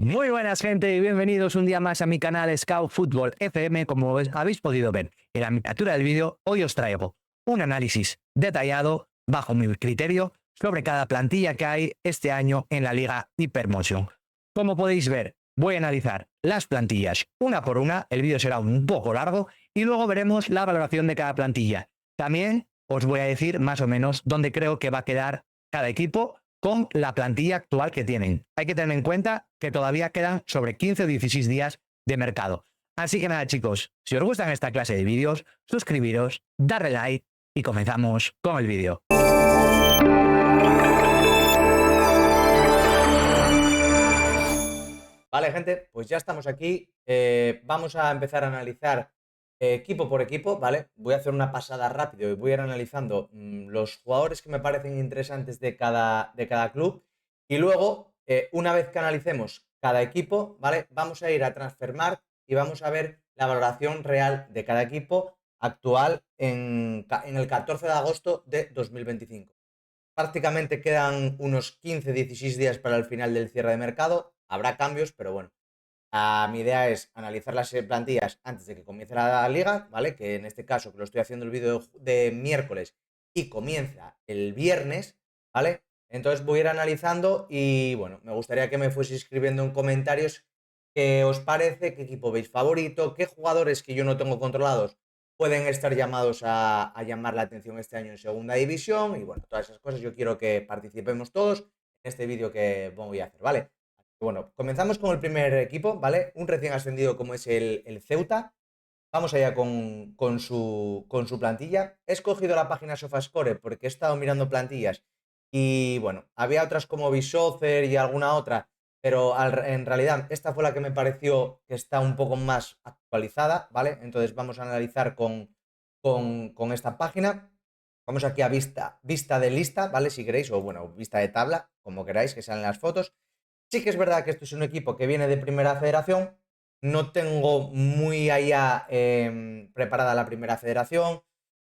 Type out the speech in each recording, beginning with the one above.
Muy buenas, gente, y bienvenidos un día más a mi canal Scout Football FM. Como habéis podido ver en la miniatura del vídeo, hoy os traigo un análisis detallado, bajo mi criterio, sobre cada plantilla que hay este año en la Liga Hypermotion. Como podéis ver, voy a analizar las plantillas una por una, el vídeo será un poco largo, y luego veremos la valoración de cada plantilla. También os voy a decir más o menos dónde creo que va a quedar cada equipo con la plantilla actual que tienen. Hay que tener en cuenta que todavía quedan sobre 15 o 16 días de mercado. Así que nada, chicos, si os gustan esta clase de vídeos, suscribiros, darle like y comenzamos con el vídeo. Vale, gente, pues ya estamos aquí. Vamos a empezar a analizar equipo por equipo, ¿vale? Voy a hacer una pasada rápido y voy a ir analizando los jugadores que me parecen interesantes de cada club. Y luego, una vez que analicemos cada equipo, ¿vale? Vamos a ir a Transfermarkt y vamos a ver la valoración real de cada equipo actual en el 14 de agosto de 2025. Prácticamente quedan unos 15-16 días para el final del cierre de mercado. Habrá cambios, pero bueno. Mi idea es analizar las plantillas antes de que comience la liga, ¿vale? Que en este caso, que lo estoy haciendo el vídeo de miércoles y comienza el viernes, ¿vale? Entonces voy a ir analizando y bueno, me gustaría que me fueseis escribiendo en comentarios qué os parece, qué equipo veis favorito, qué jugadores que yo no tengo controlados pueden estar llamados a llamar la atención este año en segunda división y bueno, todas esas cosas yo quiero que participemos todos en este vídeo que voy a hacer, ¿vale? Bueno, comenzamos con el primer equipo, ¿vale? Un recién ascendido como es el Ceuta. Vamos allá con su plantilla. He escogido la página SofaScore porque he estado mirando plantillas y bueno, había otras como Bisocer y alguna otra, pero en realidad esta fue la que me pareció que está un poco más actualizada, ¿vale? Entonces vamos a analizar con esta página. Vamos aquí a vista de lista, ¿vale? Si queréis, o bueno, vista de tabla, como queráis, que salen las fotos. Sí que es verdad que esto es un equipo que viene de Primera Federación. No tengo muy allá preparada la Primera Federación.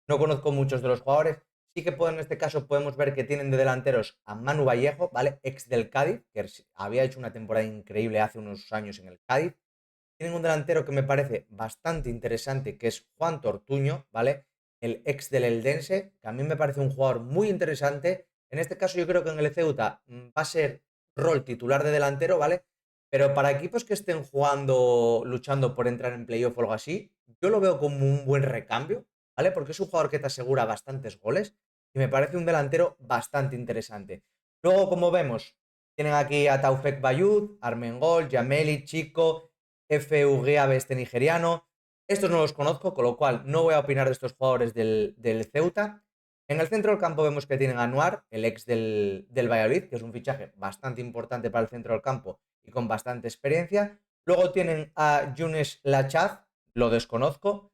No conozco muchos de los jugadores. Sí que en este caso podemos ver que tienen de delanteros a Manu Vallejo, ¿vale? Ex del Cádiz, que había hecho una temporada increíble hace unos años en el Cádiz. Tienen un delantero que me parece bastante interesante, que es Juan Tortuño, ¿vale? El ex del Eldense, que a mí me parece un jugador muy interesante. En este caso yo creo que en el Ceuta va a ser rol titular de delantero, ¿vale? Pero para equipos que estén jugando, luchando por entrar en playoff o algo así, yo lo veo como un buen recambio, ¿vale? Porque es un jugador que te asegura bastantes goles y me parece un delantero bastante interesante. Luego, como vemos, tienen aquí a Taufek Bayud, Armengol, Yameli, Chico, FUGA este nigeriano. Estos no los conozco, con lo cual no voy a opinar de estos jugadores del Ceuta. En el centro del campo vemos que tienen a Noir, el ex del Valladolid, que es un fichaje bastante importante para el centro del campo y con bastante experiencia. Luego tienen a Younes Lachaz, lo desconozco.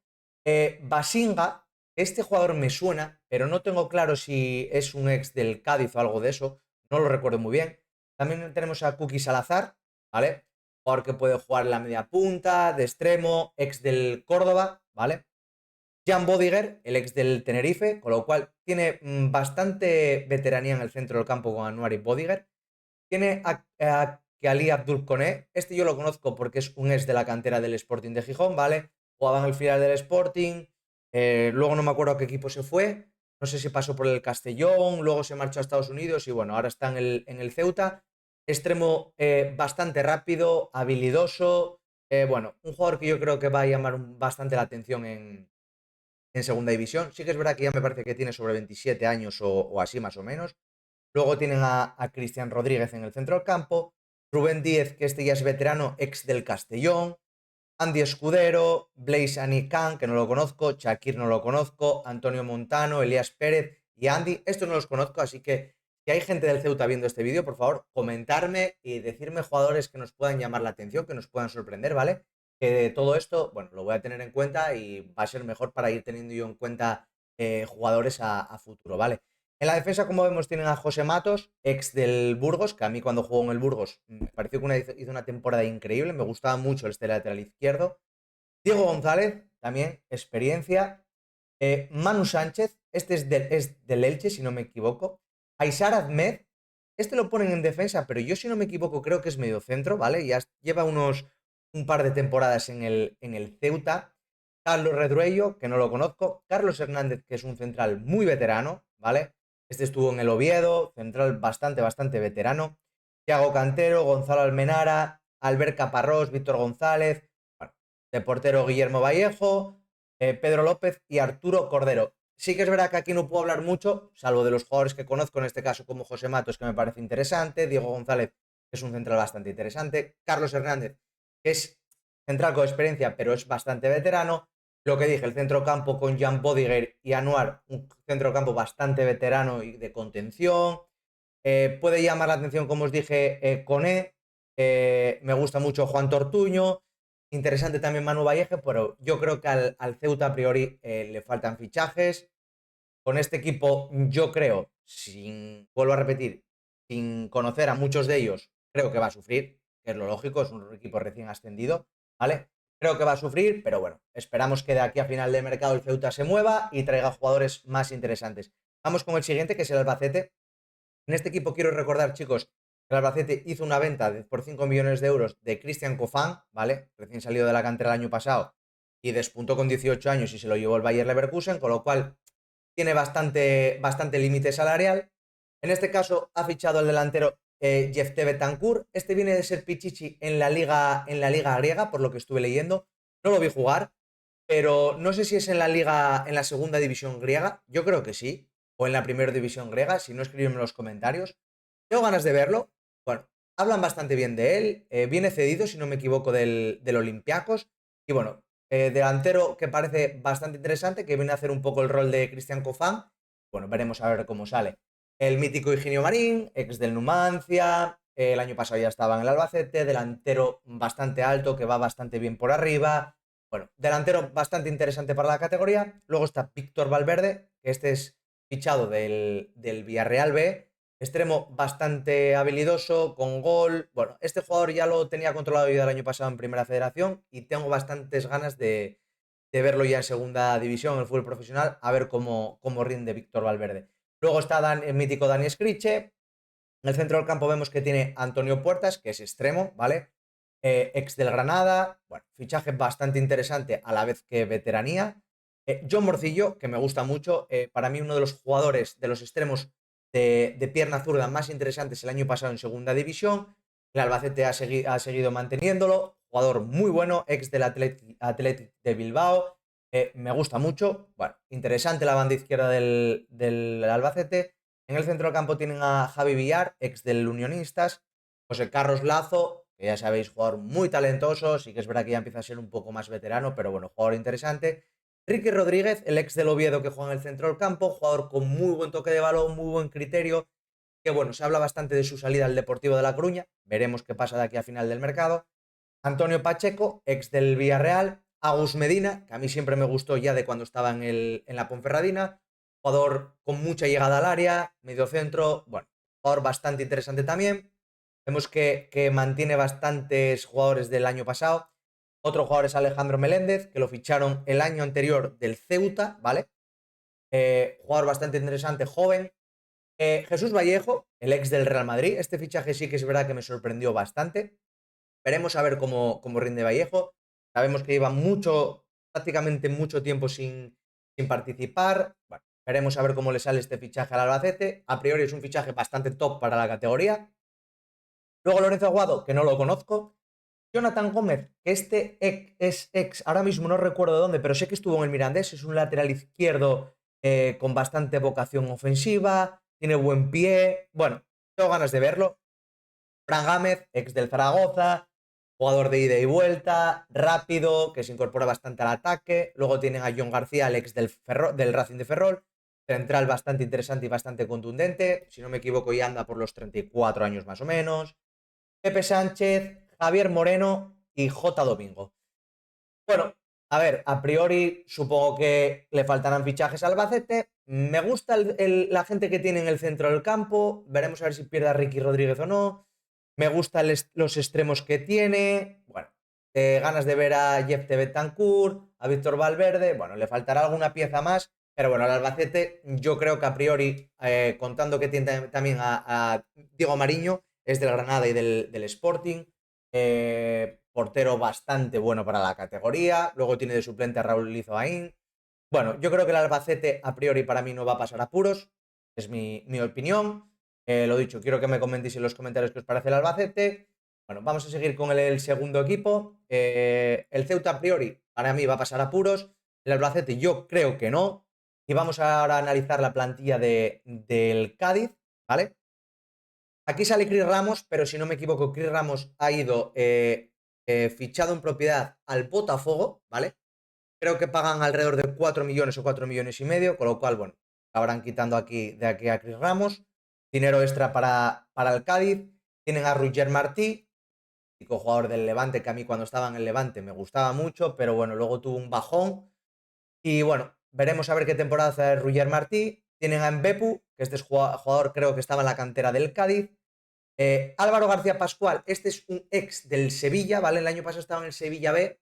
Basinga, este jugador me suena, pero no tengo claro si es un ex del Cádiz o algo de eso. No lo recuerdo muy bien. También tenemos a Kuki Salazar, ¿vale? Jugador que puede jugar en la media punta, de extremo, ex del Córdoba, ¿vale? Jan Bodiger, el ex del Tenerife, con lo cual tiene bastante veteranía en el centro del campo con Anuar y Bodiger. Tiene a Keali Abdul Koné, este yo lo conozco porque es un ex de la cantera del Sporting de Gijón, ¿vale? Jugaba en el filial del Sporting, luego no me acuerdo a qué equipo se fue, no sé si pasó por el Castellón, luego se marchó a Estados Unidos y bueno, ahora está en el Ceuta. Extremo bastante rápido, habilidoso, bueno, un jugador que yo creo que va a llamar bastante la atención en segunda división. Sí que es verdad que ya me parece que tiene sobre 27 años o así más o menos. Luego tienen a Cristian Rodríguez en el centro del campo, Rubén Díez, que este ya es veterano, ex del Castellón, Andy Escudero, Blaise Anican, que no lo conozco, Shakir no lo conozco, Antonio Montano, Elías Pérez y Andy, estos no los conozco, así que si hay gente del Ceuta viendo este vídeo, por favor, comentarme y decirme jugadores que nos puedan llamar la atención, que nos puedan sorprender, ¿vale? Que de todo esto, bueno, lo voy a tener en cuenta y va a ser mejor para ir teniendo yo en cuenta jugadores a futuro, ¿vale? En la defensa, como vemos, tienen a José Matos, ex del Burgos, que a mí cuando jugó en el Burgos me pareció que hizo una temporada increíble, me gustaba mucho este lateral izquierdo. Diego González, también experiencia. Manu Sánchez, este es del Elche, si no me equivoco. Aysar Ahmed, Este lo ponen en defensa, pero yo si no me equivoco creo que es medio centro, ¿vale? Ya lleva un par de temporadas en el Ceuta. Carlos Redruello, que no lo conozco. Carlos Hernández, que es un central muy veterano, ¿vale? Este estuvo en el Oviedo, central bastante veterano. Thiago Cantero, Gonzalo Almenara, Albert Caparrós, Víctor González, bueno, de portero Guillermo Vallejo, Pedro López y Arturo Cordero. Sí que es verdad que aquí no puedo hablar mucho, salvo de los jugadores que conozco, en este caso como José Matos, que me parece interesante, Diego González, que es un central bastante interesante, Carlos Hernández, que es central con experiencia, pero es bastante veterano. Lo que dije, el centrocampo con Jan Bodiger y Anuar, un centrocampo bastante veterano y de contención. Puede llamar la atención, como os dije, Coné. Me gusta mucho Juan Tortuño. Interesante también Manu Vallejo, pero yo creo que al Ceuta a priori le faltan fichajes. Con este equipo, yo creo, vuelvo a repetir, sin conocer a muchos de ellos, creo que va a sufrir, que es lo lógico, es un equipo recién ascendido, ¿vale? Creo que va a sufrir, pero bueno, esperamos que de aquí a final de mercado el Ceuta se mueva y traiga jugadores más interesantes. Vamos con el siguiente, que es el Albacete. En este equipo quiero recordar, chicos, que el Albacete hizo una venta por 5 millones de euros de Cristian Cofán, ¿vale? Recién salido de la cantera el año pasado y despuntó con 18 años y se lo llevó el Bayer Leverkusen, con lo cual tiene bastante límite salarial. En este caso ha fichado el delantero Jephté Betancourt. Este viene de ser Pichichi en la liga griega, por lo que estuve leyendo. No lo vi jugar, pero no sé si es en la segunda división griega. Yo creo que sí. O en la primera división griega. Si no, escríbeme en los comentarios. Tengo ganas de verlo. Bueno, hablan bastante bien de él. Viene cedido, si no me equivoco, del Olympiacos. Y bueno, delantero que parece bastante interesante, que viene a hacer un poco el rol de Cristian Cofán. Bueno, veremos a ver cómo sale. El mítico Higinio Marín, ex del Numancia, el año pasado ya estaba en el Albacete, delantero bastante alto, que va bastante bien por arriba. Bueno, delantero bastante interesante para la categoría. Luego está Víctor Valverde, que este es fichado del Villarreal B, extremo bastante habilidoso, con gol. Bueno, este jugador ya lo tenía controlado yo el año pasado en Primera Federación y tengo bastantes ganas de verlo ya en Segunda División, en el fútbol profesional, a ver cómo rinde Víctor Valverde. Luego está el mítico Dani Scriche. En el centro del campo vemos que tiene Antonio Puertas, que es extremo, ¿vale? Ex del Granada. Bueno, fichaje bastante interesante a la vez que veteranía. John Morcillo, que me gusta mucho. Para mí uno de los jugadores de los extremos de pierna zurda más interesantes el año pasado en Segunda División. El Albacete ha seguido manteniéndolo. Jugador muy bueno, ex del Athletic de Bilbao. Me gusta mucho. Bueno, interesante la banda izquierda del Albacete. En el centro del campo tienen a Javi Villar, ex del Unionistas, José Carlos Lazo, que ya sabéis, jugador muy talentoso, sí que es verdad que ya empieza a ser un poco más veterano, pero bueno, jugador interesante. Ricky Rodríguez, el ex del Oviedo que juega en el centro del campo, jugador con muy buen toque de balón, muy buen criterio, que bueno, se habla bastante de su salida al Deportivo de La Coruña, veremos qué pasa de aquí a final del mercado. Antonio Pacheco, ex del Villarreal. Agus Medina, que a mí siempre me gustó ya de cuando estaba en la Ponferradina. Jugador con mucha llegada al área, medio centro. Bueno, jugador bastante interesante también. Vemos que mantiene bastantes jugadores del año pasado. Otro jugador es Alejandro Meléndez, que lo ficharon el año anterior del Ceuta, ¿vale? Jugador bastante interesante, joven. Jesús Vallejo, el ex del Real Madrid. Este fichaje sí que es verdad que me sorprendió bastante. Veremos a ver cómo rinde Vallejo. Sabemos que lleva prácticamente mucho tiempo sin participar. Bueno, veremos a ver cómo le sale este fichaje al Albacete. A priori es un fichaje bastante top para la categoría. Luego Lorenzo Aguado, que no lo conozco. Jonathan Gómez, que es ex, ahora mismo no recuerdo de dónde, pero sé que estuvo en el Mirandés, es un lateral izquierdo con bastante vocación ofensiva, tiene buen pie. Bueno, tengo ganas de verlo. Fran Gámez, ex del Zaragoza, jugador de ida y vuelta, rápido, que se incorpora bastante al ataque. Luego tienen a John García, el ex del Racing de Ferrol, central bastante interesante y bastante contundente. Si no me equivoco, ya anda por los 34 años más o menos. Pepe Sánchez, Javier Moreno y J. Domingo. Bueno, a ver, a priori supongo que le faltarán fichajes al Albacete. Me gusta la gente que tiene en el centro del campo. Veremos a ver si pierde a Ricky Rodríguez o no. Me gustan los extremos que tiene. Bueno, ganas de ver a Jephté Betancourt, a Víctor Valverde. Bueno, le faltará alguna pieza más, Pero bueno, el Albacete, yo creo que a priori, contando que tiene también a Diego Mariño, es del Granada y del Sporting, portero bastante bueno para la categoría, luego tiene de suplente a Raúl Lizoaín. Bueno, yo creo que el Albacete a priori para mí no va a pasar apuros, es mi opinión. Lo dicho, quiero que me comentéis en los comentarios qué os parece el Albacete. Bueno, vamos a seguir con el segundo equipo. El Ceuta a priori para mí va a pasar apuros. El Albacete yo creo que no. Y vamos ahora a analizar la plantilla del Cádiz, ¿vale? Aquí sale Chris Ramos, pero si no me equivoco, Chris Ramos ha ido fichado en propiedad al Botafogo, ¿vale? Creo que pagan alrededor de 4 millones o 4 millones y medio, con lo cual, bueno, acabarán quitando de aquí a Chris Ramos. Dinero extra para el Cádiz. Tienen a Roger Martí, jugador del Levante, que a mí cuando estaba en el Levante me gustaba mucho, pero bueno, luego tuvo un bajón. Y bueno, veremos a ver qué temporada hace Roger Martí. Tienen a Mbepu, que este es jugador creo que estaba en la cantera del Cádiz. Álvaro García Pascual, este es un ex del Sevilla, ¿vale? El año pasado estaba en el Sevilla B.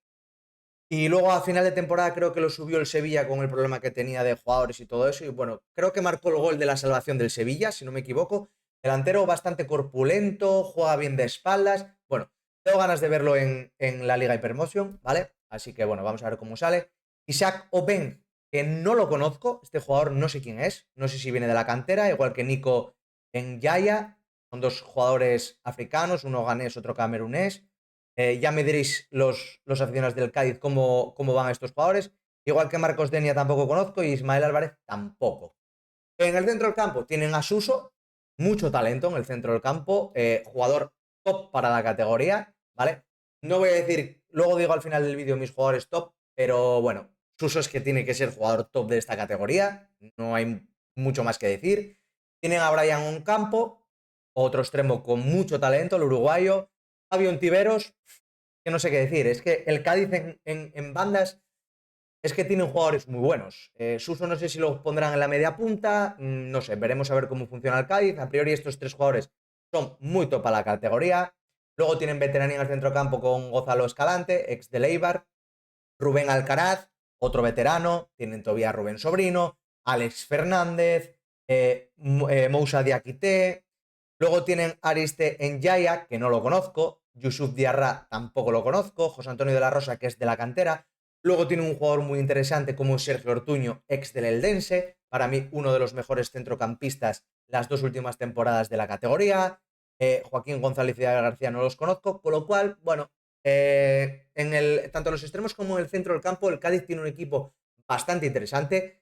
Y luego a final de temporada creo que lo subió el Sevilla con el problema que tenía de jugadores y todo eso. Y bueno, creo que marcó el gol de la salvación del Sevilla, si no me equivoco. Delantero bastante corpulento, juega bien de espaldas. Bueno, tengo ganas de verlo en la Liga Hypermotion, ¿vale? Así que bueno, vamos a ver cómo sale. Isaac Open, que no lo conozco, este jugador no sé quién es, no sé si viene de la cantera, igual que Nico Yaya. Son dos jugadores africanos, uno ganés, otro camerunés. Ya me diréis los aficionados del Cádiz cómo van estos jugadores. Igual que Marcos Denia tampoco conozco y Ismael Álvarez tampoco. En el centro del campo tienen a Suso, mucho talento en el centro del campo, jugador top para la categoría, ¿vale? No voy a decir, luego digo al final del vídeo mis jugadores top, pero bueno, Suso es que tiene que ser jugador top de esta categoría, no hay mucho más que decir. Tienen a Brian Oncampo, otro extremo con mucho talento, el uruguayo. Fabio Ontiveros, que no sé qué decir, es que el Cádiz en bandas es que tienen jugadores muy buenos. Suso no sé si los pondrán en la media punta, no sé, veremos a ver cómo funciona el Cádiz. A priori estos tres jugadores son muy top a la categoría. Luego tienen veteranía en el centrocampo con Gonzalo Escalante, ex de Eibar, Rubén Alcaraz, otro veterano, tienen todavía Rubén Sobrino, Alex Fernández, Moussa Diakité. Luego tienen Ariste N'Yaya, que no lo conozco, Yusuf Diarra tampoco lo conozco, José Antonio de la Rosa, que es de la cantera. Luego tiene un jugador muy interesante como Sergio Ortuño, ex del Eldense, para mí uno de los mejores centrocampistas las dos últimas temporadas de la categoría. Joaquín González y García no los conozco, con lo cual, bueno, tanto en los extremos como en el centro del campo, el Cádiz tiene un equipo bastante interesante.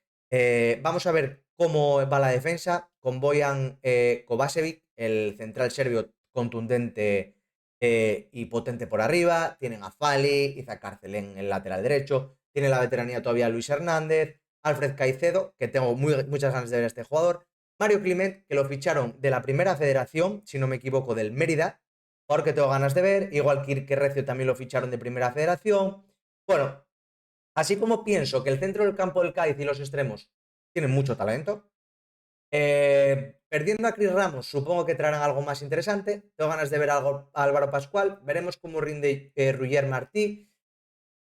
Vamos a ver cómo va la defensa con Bojan Kovacevic, el central serbio contundente y potente por arriba. Tienen a Fali, Izak Arcelén en el lateral derecho. Tiene la veteranía todavía Luis Hernández, Alfred Caicedo, que tengo muchas ganas de ver a este jugador. Mario Climent, que lo ficharon de la primera federación, si no me equivoco, del Mérida, jugador que tengo ganas de ver. Igual que Recio también lo ficharon de primera federación. Bueno, así como pienso que el centro del campo del Cádiz y los extremos tienen mucho talento. Perdiendo a Chris Ramos, supongo que traerán algo más interesante. Tengo ganas de ver algo a Álvaro Pascual. Veremos cómo rinde Roger Martí.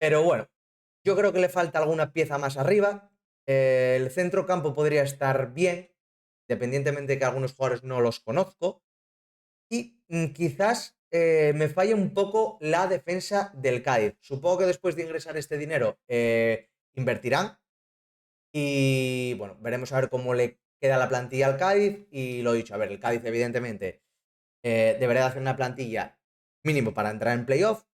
Pero bueno, yo creo que le falta alguna pieza más arriba. El centro campo podría estar bien, independientemente de que algunos jugadores no los conozco. Y quizás me falle un poco la defensa del Cádiz. Supongo que después de ingresar este dinero invertirán. Y bueno, veremos a ver cómo le queda la plantilla al Cádiz. Y lo dicho, a ver, el Cádiz evidentemente debería hacer una plantilla mínimo para entrar en playoff.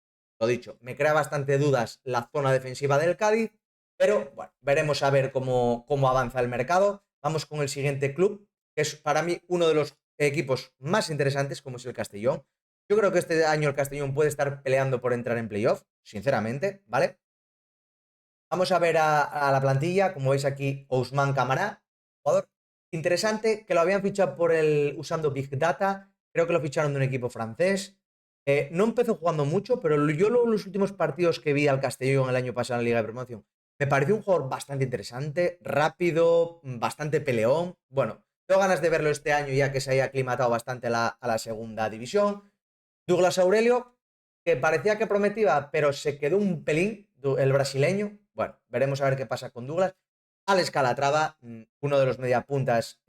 Lo dicho, me crea bastante dudas la zona defensiva del Cádiz. Pero bueno, veremos a ver cómo avanza el mercado. Vamos con el siguiente club, que es para mí uno de los equipos más interesantes, como es el Castellón. Yo creo que este año el Castellón puede estar peleando por entrar en playoff, sinceramente, ¿vale? Vamos a ver a la plantilla, como veis aquí, Ousmane Camara, jugador interesante, que lo habían fichado usando Big Data, creo que lo ficharon de un equipo francés. No empezó jugando mucho, pero yo los últimos partidos que vi al Castellón el año pasado en la Liga de Promoción, me pareció un jugador bastante interesante, rápido, bastante peleón. Bueno, tengo ganas de verlo este año ya que se haya aclimatado bastante a la segunda división. Douglas Aurelio, que parecía que prometía, pero se quedó un pelín, el brasileño. Bueno, veremos a ver qué pasa con Douglas. Alex Calatrava, uno de los mediapuntas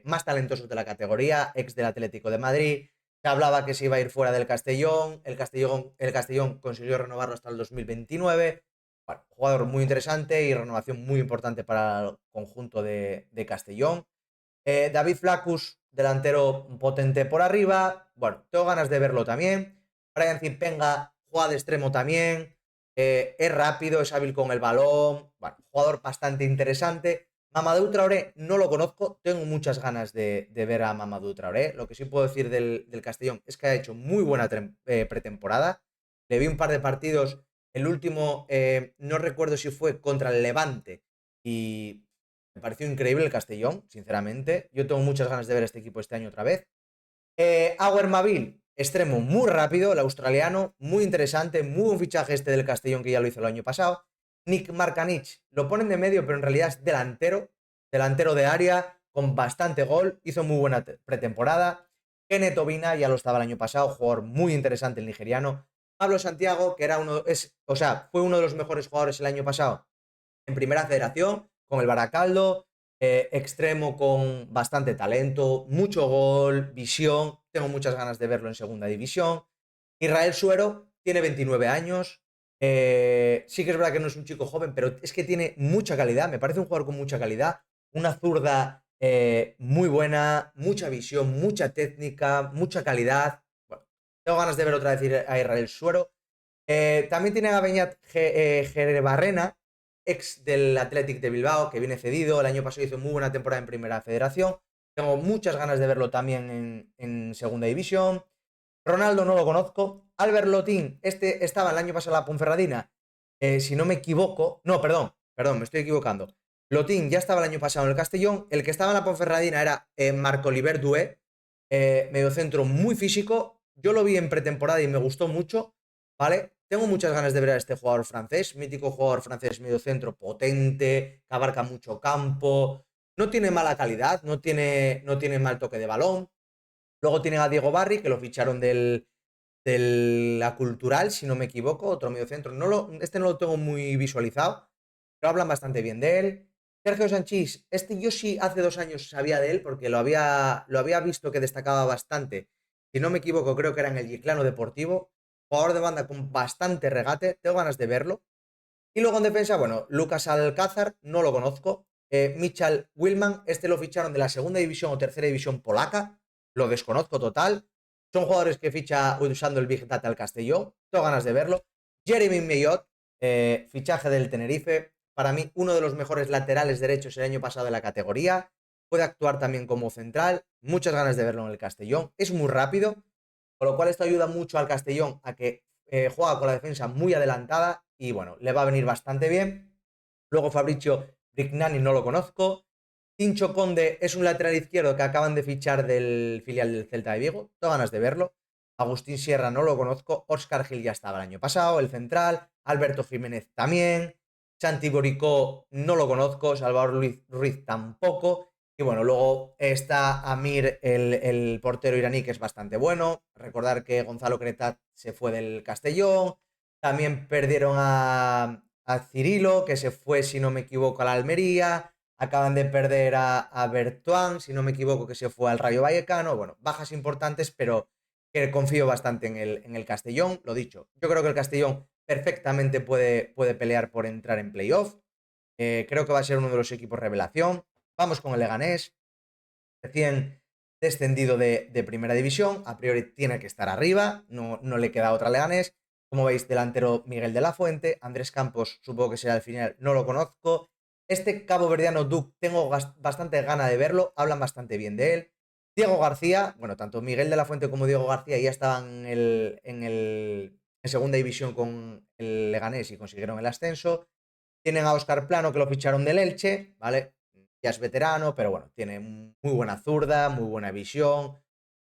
más talentosos de la categoría, ex del Atlético de Madrid. Se hablaba que se iba a ir fuera del Castellón. El Castellón consiguió renovarlo hasta el 2029. Bueno, jugador muy interesante y renovación muy importante para el conjunto de Castellón. David Flaccus, delantero potente por arriba. Bueno, tengo ganas de verlo también. Brian Zipenga juega de extremo también. Es rápido, es hábil con el balón. Bueno, jugador bastante interesante. Mamadou Traoré no lo conozco. Tengo muchas ganas de ver a Mamadou Traoré. Lo que sí puedo decir del Castellón es que ha hecho muy buena pretemporada. Le vi un par de partidos. El último, no recuerdo si fue contra el Levante. Y me pareció increíble el Castellón, sinceramente. Yo tengo muchas ganas de ver a este equipo este año otra vez. Auer Mabil, extremo muy rápido, el australiano, muy interesante, muy buen fichaje este del Castellón que ya lo hizo el año pasado. Nick Markanich, lo ponen de medio, pero en realidad es delantero de área, con bastante gol, hizo muy buena pretemporada. Kenneth Obina, ya lo estaba el año pasado, jugador muy interesante el nigeriano. Pablo Santiago, que era fue uno de los mejores jugadores el año pasado en primera federación, con el Baracaldo, extremo con bastante talento, mucho gol, visión, tengo muchas ganas de verlo en segunda división. Israel Suero tiene 29 años, sí que es verdad que no es un chico joven, pero es que tiene mucha calidad, me parece un jugador con mucha calidad, una zurda muy buena, mucha visión, mucha técnica, mucha calidad. Bueno, tengo ganas de ver otra vez a Israel Suero. También tiene a Beñat Gerebarrena, ex del Athletic de Bilbao, que viene cedido. El año pasado hizo muy buena temporada en Primera Federación. Tengo muchas ganas de verlo también en Segunda División. Ronaldo no lo conozco. Albert Lotín, este estaba el año pasado en la Ponferradina. Si no me equivoco. No, perdón, me estoy equivocando. Lotín ya estaba el año pasado en el Castellón. El que estaba en la Ponferradina era Marco Oliver Dué, mediocentro muy físico. Yo lo vi en pretemporada y me gustó mucho, ¿vale? Tengo muchas ganas de ver a este jugador francés, mítico jugador francés mediocentro potente, que abarca mucho campo. No tiene mala calidad, no tiene mal toque de balón. Luego tienen a Diego Barry, que lo ficharon de la Cultural, si no me equivoco, otro mediocentro. Este no lo tengo muy visualizado, pero hablan bastante bien de él. Sergio Sanchís, este yo sí hace 2 años sabía de él porque lo había visto que destacaba bastante. Si no me equivoco, creo que era en el Yeclano Deportivo. Jugador de banda con bastante regate, tengo ganas de verlo. Y luego en defensa, bueno, Lucas Alcázar, no lo conozco. Michal Willman, este lo ficharon de la segunda división o tercera división polaca, lo desconozco total. Son jugadores que ficha usando el Big Data al Castellón, tengo ganas de verlo. Jeremy Mellot, fichaje del Tenerife, para mí uno de los mejores laterales derechos el año pasado de la categoría. Puede actuar también como central, muchas ganas de verlo en el Castellón. Es muy rápido, con lo cual esto ayuda mucho al Castellón a que juega con la defensa muy adelantada y bueno, le va a venir bastante bien. Luego Fabricio Brignani no lo conozco. Tincho Conde es un lateral izquierdo que acaban de fichar del filial del Celta de Vigo. Tengo ganas de verlo. Agustín Sierra no lo conozco. Oscar Gil ya estaba el año pasado, el central. Alberto Jiménez también. Santi Boricó no lo conozco. Salvador Ruiz tampoco. Y bueno, luego está Amir, el portero iraní, que es bastante bueno. Recordar que Gonzalo Cretat se fue del Castellón. También perdieron a Cirilo, que se fue, si no me equivoco, a la Almería. Acaban de perder a Bertuán, si no me equivoco, que se fue al Rayo Vallecano. Bueno, bajas importantes, pero que confío bastante en el Castellón. Lo dicho, yo creo que el Castellón perfectamente puede pelear por entrar en playoff. Creo que va a ser uno de los equipos revelación. Vamos con el Leganés, recién descendido de primera división. A priori tiene que estar arriba, no le queda otra Leganés. Como veis, delantero Miguel de la Fuente. Andrés Campos, supongo que será el final, no lo conozco. Este cabo verdiano Duke, tengo bastante gana de verlo, hablan bastante bien de él. Diego García, bueno, tanto Miguel de la Fuente como Diego García ya estaban en segunda división con el Leganés y consiguieron el ascenso. Tienen a Óscar Plano, que lo ficharon del Elche, ¿vale? Ya es veterano, pero bueno, tiene muy buena zurda, muy buena visión, un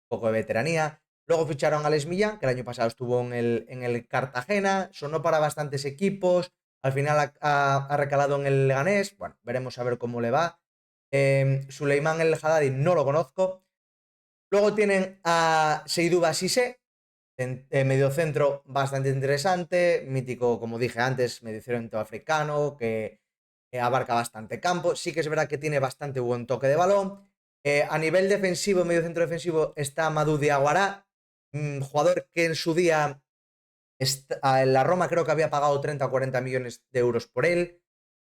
poco de veteranía. Luego ficharon a Alex Millán, que el año pasado estuvo en el Cartagena, sonó para bastantes equipos, al final ha recalado en el Leganés, bueno, veremos a ver cómo le va. Suleiman El Haddadi no lo conozco. Luego tienen a Seydou Bassissé, mediocentro bastante interesante, mítico, como dije antes, mediocentro africano, que abarca bastante campo. Sí que es verdad que tiene bastante buen toque de balón. A nivel defensivo, medio centro defensivo, está Madou Diawara, jugador que en su día la Roma creo que había pagado 30 o 40 millones de euros por él.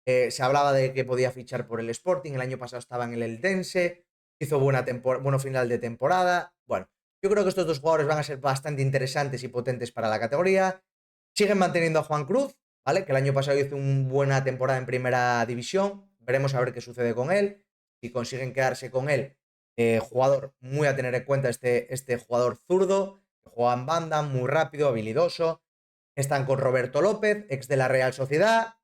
Se hablaba de que podía fichar por el Sporting, el año pasado estaba en el Eldense, hizo bueno final de temporada. Bueno, yo creo que estos dos jugadores van a ser bastante interesantes y potentes para la categoría. Siguen manteniendo a Juan Cruz, ¿vale? Que el año pasado hizo una buena temporada en primera división. Veremos a ver qué sucede con él. Si consiguen quedarse con él, jugador muy a tener en cuenta este jugador zurdo, que juega en banda, muy rápido, habilidoso. Están con Roberto López, ex de la Real Sociedad.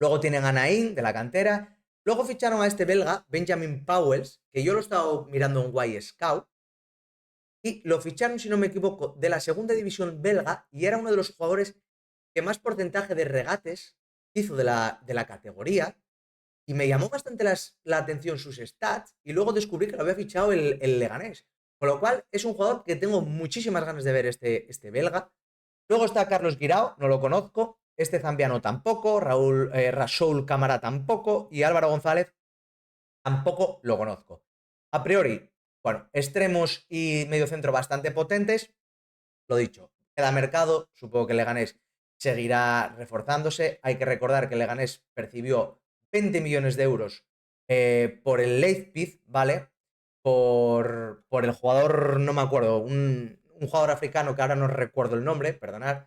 Luego tienen a Naín, de la cantera. Luego ficharon a este belga, Benjamin Powells, que yo lo he estado mirando en Y Scout. Y lo ficharon, si no me equivoco, de la segunda división belga y era uno de los jugadores que más porcentaje de regates hizo de la categoría. Y me llamó bastante la atención sus stats y luego descubrí que lo había fichado el Leganés. Con lo cual es un jugador que tengo muchísimas ganas de ver este belga. Luego está Carlos Guirao, no lo conozco. Este zambiano tampoco. Rasoul Cámara tampoco. Y Álvaro González tampoco lo conozco. A priori, bueno, extremos y medio centro bastante potentes. Lo dicho, queda mercado. Supongo que Leganés seguirá reforzándose. Hay que recordar que Leganés percibió 20 millones de euros por el Leipzig, ¿vale? Por el jugador, no me acuerdo, un jugador africano que ahora no recuerdo el nombre, perdonad,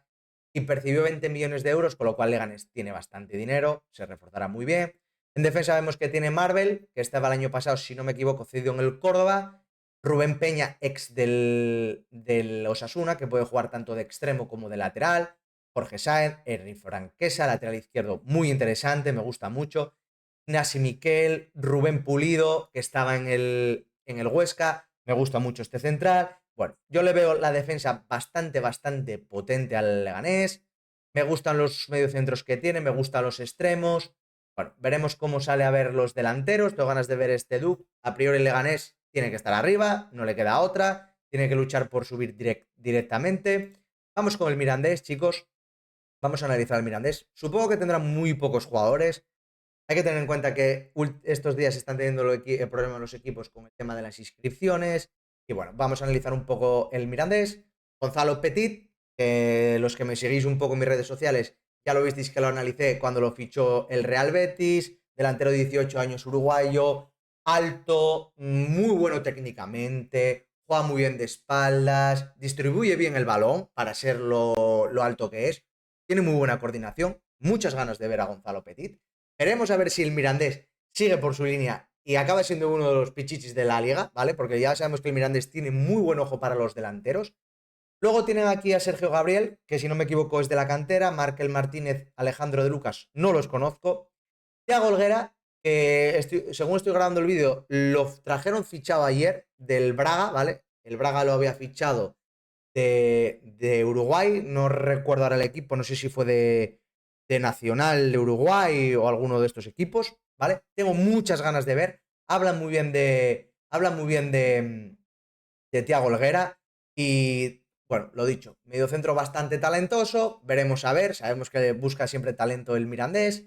y percibió 20 millones de euros, con lo cual Leganés tiene bastante dinero, se reforzará muy bien. En defensa vemos que tiene Marvel, que estaba el año pasado, si no me equivoco, cedido en el Córdoba. Rubén Peña, ex del Osasuna, que puede jugar tanto de extremo como de lateral. Jorge Sáenz, Henry Franquesa, lateral izquierdo, muy interesante, me gusta mucho. Nasi Miquel, Rubén Pulido, que estaba en el Huesca, me gusta mucho este central. Bueno, yo le veo la defensa bastante, bastante potente al Leganés. Me gustan los mediocentros que tiene, me gustan los extremos. Bueno, veremos cómo sale a ver los delanteros. Tengo ganas de ver este Duke. A priori el Leganés tiene que estar arriba, no le queda otra. Tiene que luchar por subir directamente. Vamos con el Mirandés, chicos. Vamos a analizar el Mirandés. Supongo que tendrá muy pocos jugadores. Hay que tener en cuenta que estos días están teniendo el problema los equipos con el tema de las inscripciones. Y bueno, vamos a analizar un poco el Mirandés. Gonzalo Petit, los que me seguís un poco en mis redes sociales, ya lo visteis que lo analicé cuando lo fichó el Real Betis, delantero de 18 años uruguayo, alto, muy bueno técnicamente, juega muy bien de espaldas, distribuye bien el balón para ser lo alto que es, tiene muy buena coordinación, muchas ganas de ver a Gonzalo Petit. Veremos a ver si el Mirandés sigue por su línea y acaba siendo uno de los pichichis de la liga, ¿vale? Porque ya sabemos que el Mirandés tiene muy buen ojo para los delanteros. Luego tienen aquí a Sergio Gabriel, que si no me equivoco es de la cantera, Markel Martínez, Alejandro de Lucas, no los conozco. Thiago Olguera, que según estoy grabando el vídeo, lo trajeron fichado ayer del Braga, ¿vale? El Braga lo había fichado de Uruguay, no recuerdo ahora el equipo, no sé si fue de Nacional de Uruguay o alguno de estos equipos, ¿vale? Tengo muchas ganas de ver. Hablan muy bien de Thiago Olguera y, bueno, lo dicho, mediocentro bastante talentoso, veremos a ver, sabemos que busca siempre talento el Mirandés.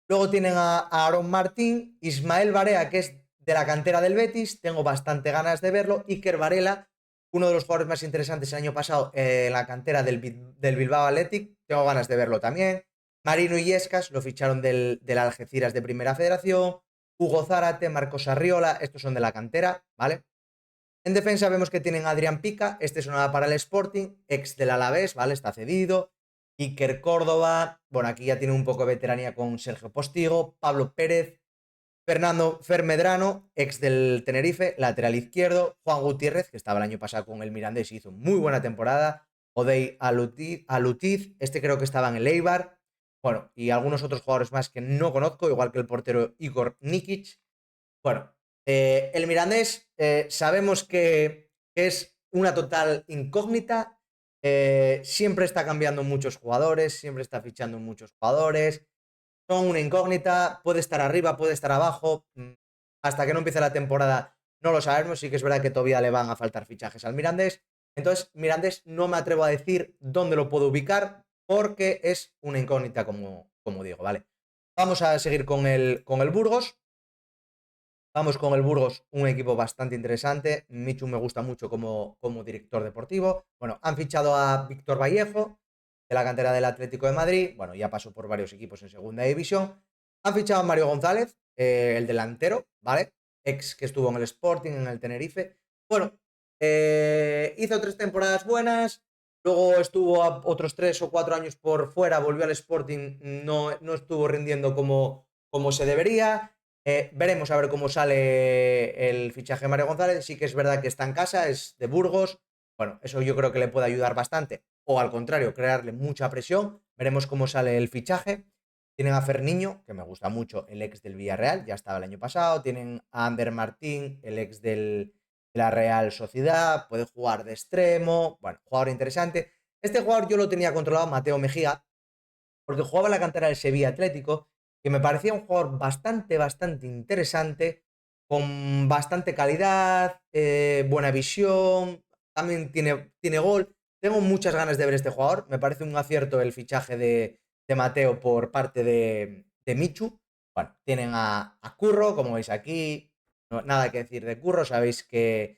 Luego tienen a Aaron Martín, Ismael Barea, que es de la cantera del Betis, tengo bastante ganas de verlo, Iker Varela, uno de los jugadores más interesantes el año pasado en la cantera del Bilbao Athletic, tengo ganas de verlo también. Marino Illescas, lo ficharon del Algeciras de Primera Federación. Hugo Zárate, Marcos Arriola, estos son de la cantera, ¿vale? En defensa vemos que tienen a Adrián Pica, este sonaba para el Sporting, ex del Alavés, ¿vale? Está cedido. Iker Córdoba, bueno, aquí ya tiene un poco de veteranía con Sergio Postigo, Pablo Pérez, Fernando Fermedrano, ex del Tenerife, lateral izquierdo, Juan Gutiérrez, que estaba el año pasado con el Mirandés y hizo muy buena temporada, Odey Alutiz, este creo que estaba en el Eibar, bueno, y algunos otros jugadores más que no conozco, igual que el portero Igor Nikic. Bueno, el Mirandés sabemos que es una total incógnita, siempre está cambiando muchos jugadores, siempre está fichando muchos jugadores, son una incógnita, puede estar arriba, puede estar abajo, hasta que no empiece la temporada no lo sabemos, sí que es verdad que todavía le van a faltar fichajes al Mirandés, entonces Mirandés no me atrevo a decir dónde lo puedo ubicar porque es una incógnita como digo, ¿vale? Vamos a seguir con el Burgos. Vamos con el Burgos, un equipo bastante interesante. Michu me gusta mucho como director deportivo. Bueno, han fichado a Víctor Vallejo, de la cantera del Atlético de Madrid. Bueno, ya pasó por varios equipos en segunda división. Han fichado a Mario González, el delantero, ¿vale? Ex que estuvo en el Sporting, en el Tenerife. Bueno, hizo 3 temporadas buenas. Luego estuvo otros 3 o 4 años por fuera, volvió al Sporting, no estuvo rindiendo como se debería. Veremos a ver cómo sale el fichaje de Mario González. Sí que es verdad que está en casa, es de Burgos. Bueno, eso yo creo que le puede ayudar bastante. O al contrario, crearle mucha presión. Veremos cómo sale el fichaje. Tienen a Ferniño, que me gusta mucho, el ex del Villarreal, ya estaba el año pasado. Tienen a Ander Martín, el ex de la Real Sociedad. Puede jugar de extremo. Bueno, jugador interesante. Este jugador yo lo tenía controlado, Mateo Mejía, porque jugaba en la cantera del Sevilla Atlético, que me parecía un jugador bastante interesante, con bastante calidad, buena visión, también tiene gol. Tengo muchas ganas de ver este jugador. Me parece un acierto el fichaje de Mateo por parte de Michu. Bueno, tienen a Curro, como veis aquí. Nada que decir de Curro. Sabéis que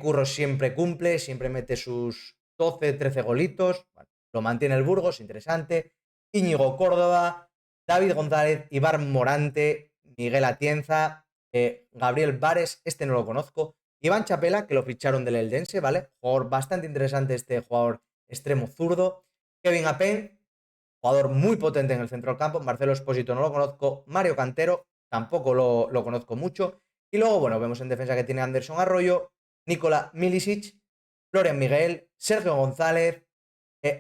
Curro siempre cumple, siempre mete sus 12, 13 golitos. Bueno, lo mantiene el Burgos, interesante. Íñigo Córdoba, David González, Iván Morante, Miguel Atienza, Gabriel Bares, este no lo conozco, Iván Chapela, que lo ficharon del Eldense, ¿vale? Jugador bastante interesante este jugador extremo zurdo. Kevin Apen, jugador muy potente en el centro del campo. Marcelo Espósito no lo conozco. Mario Cantero, tampoco lo conozco mucho. Y luego, bueno, vemos en defensa que tiene Anderson Arroyo, Nikola Milicic, Florian Miguel, Sergio González,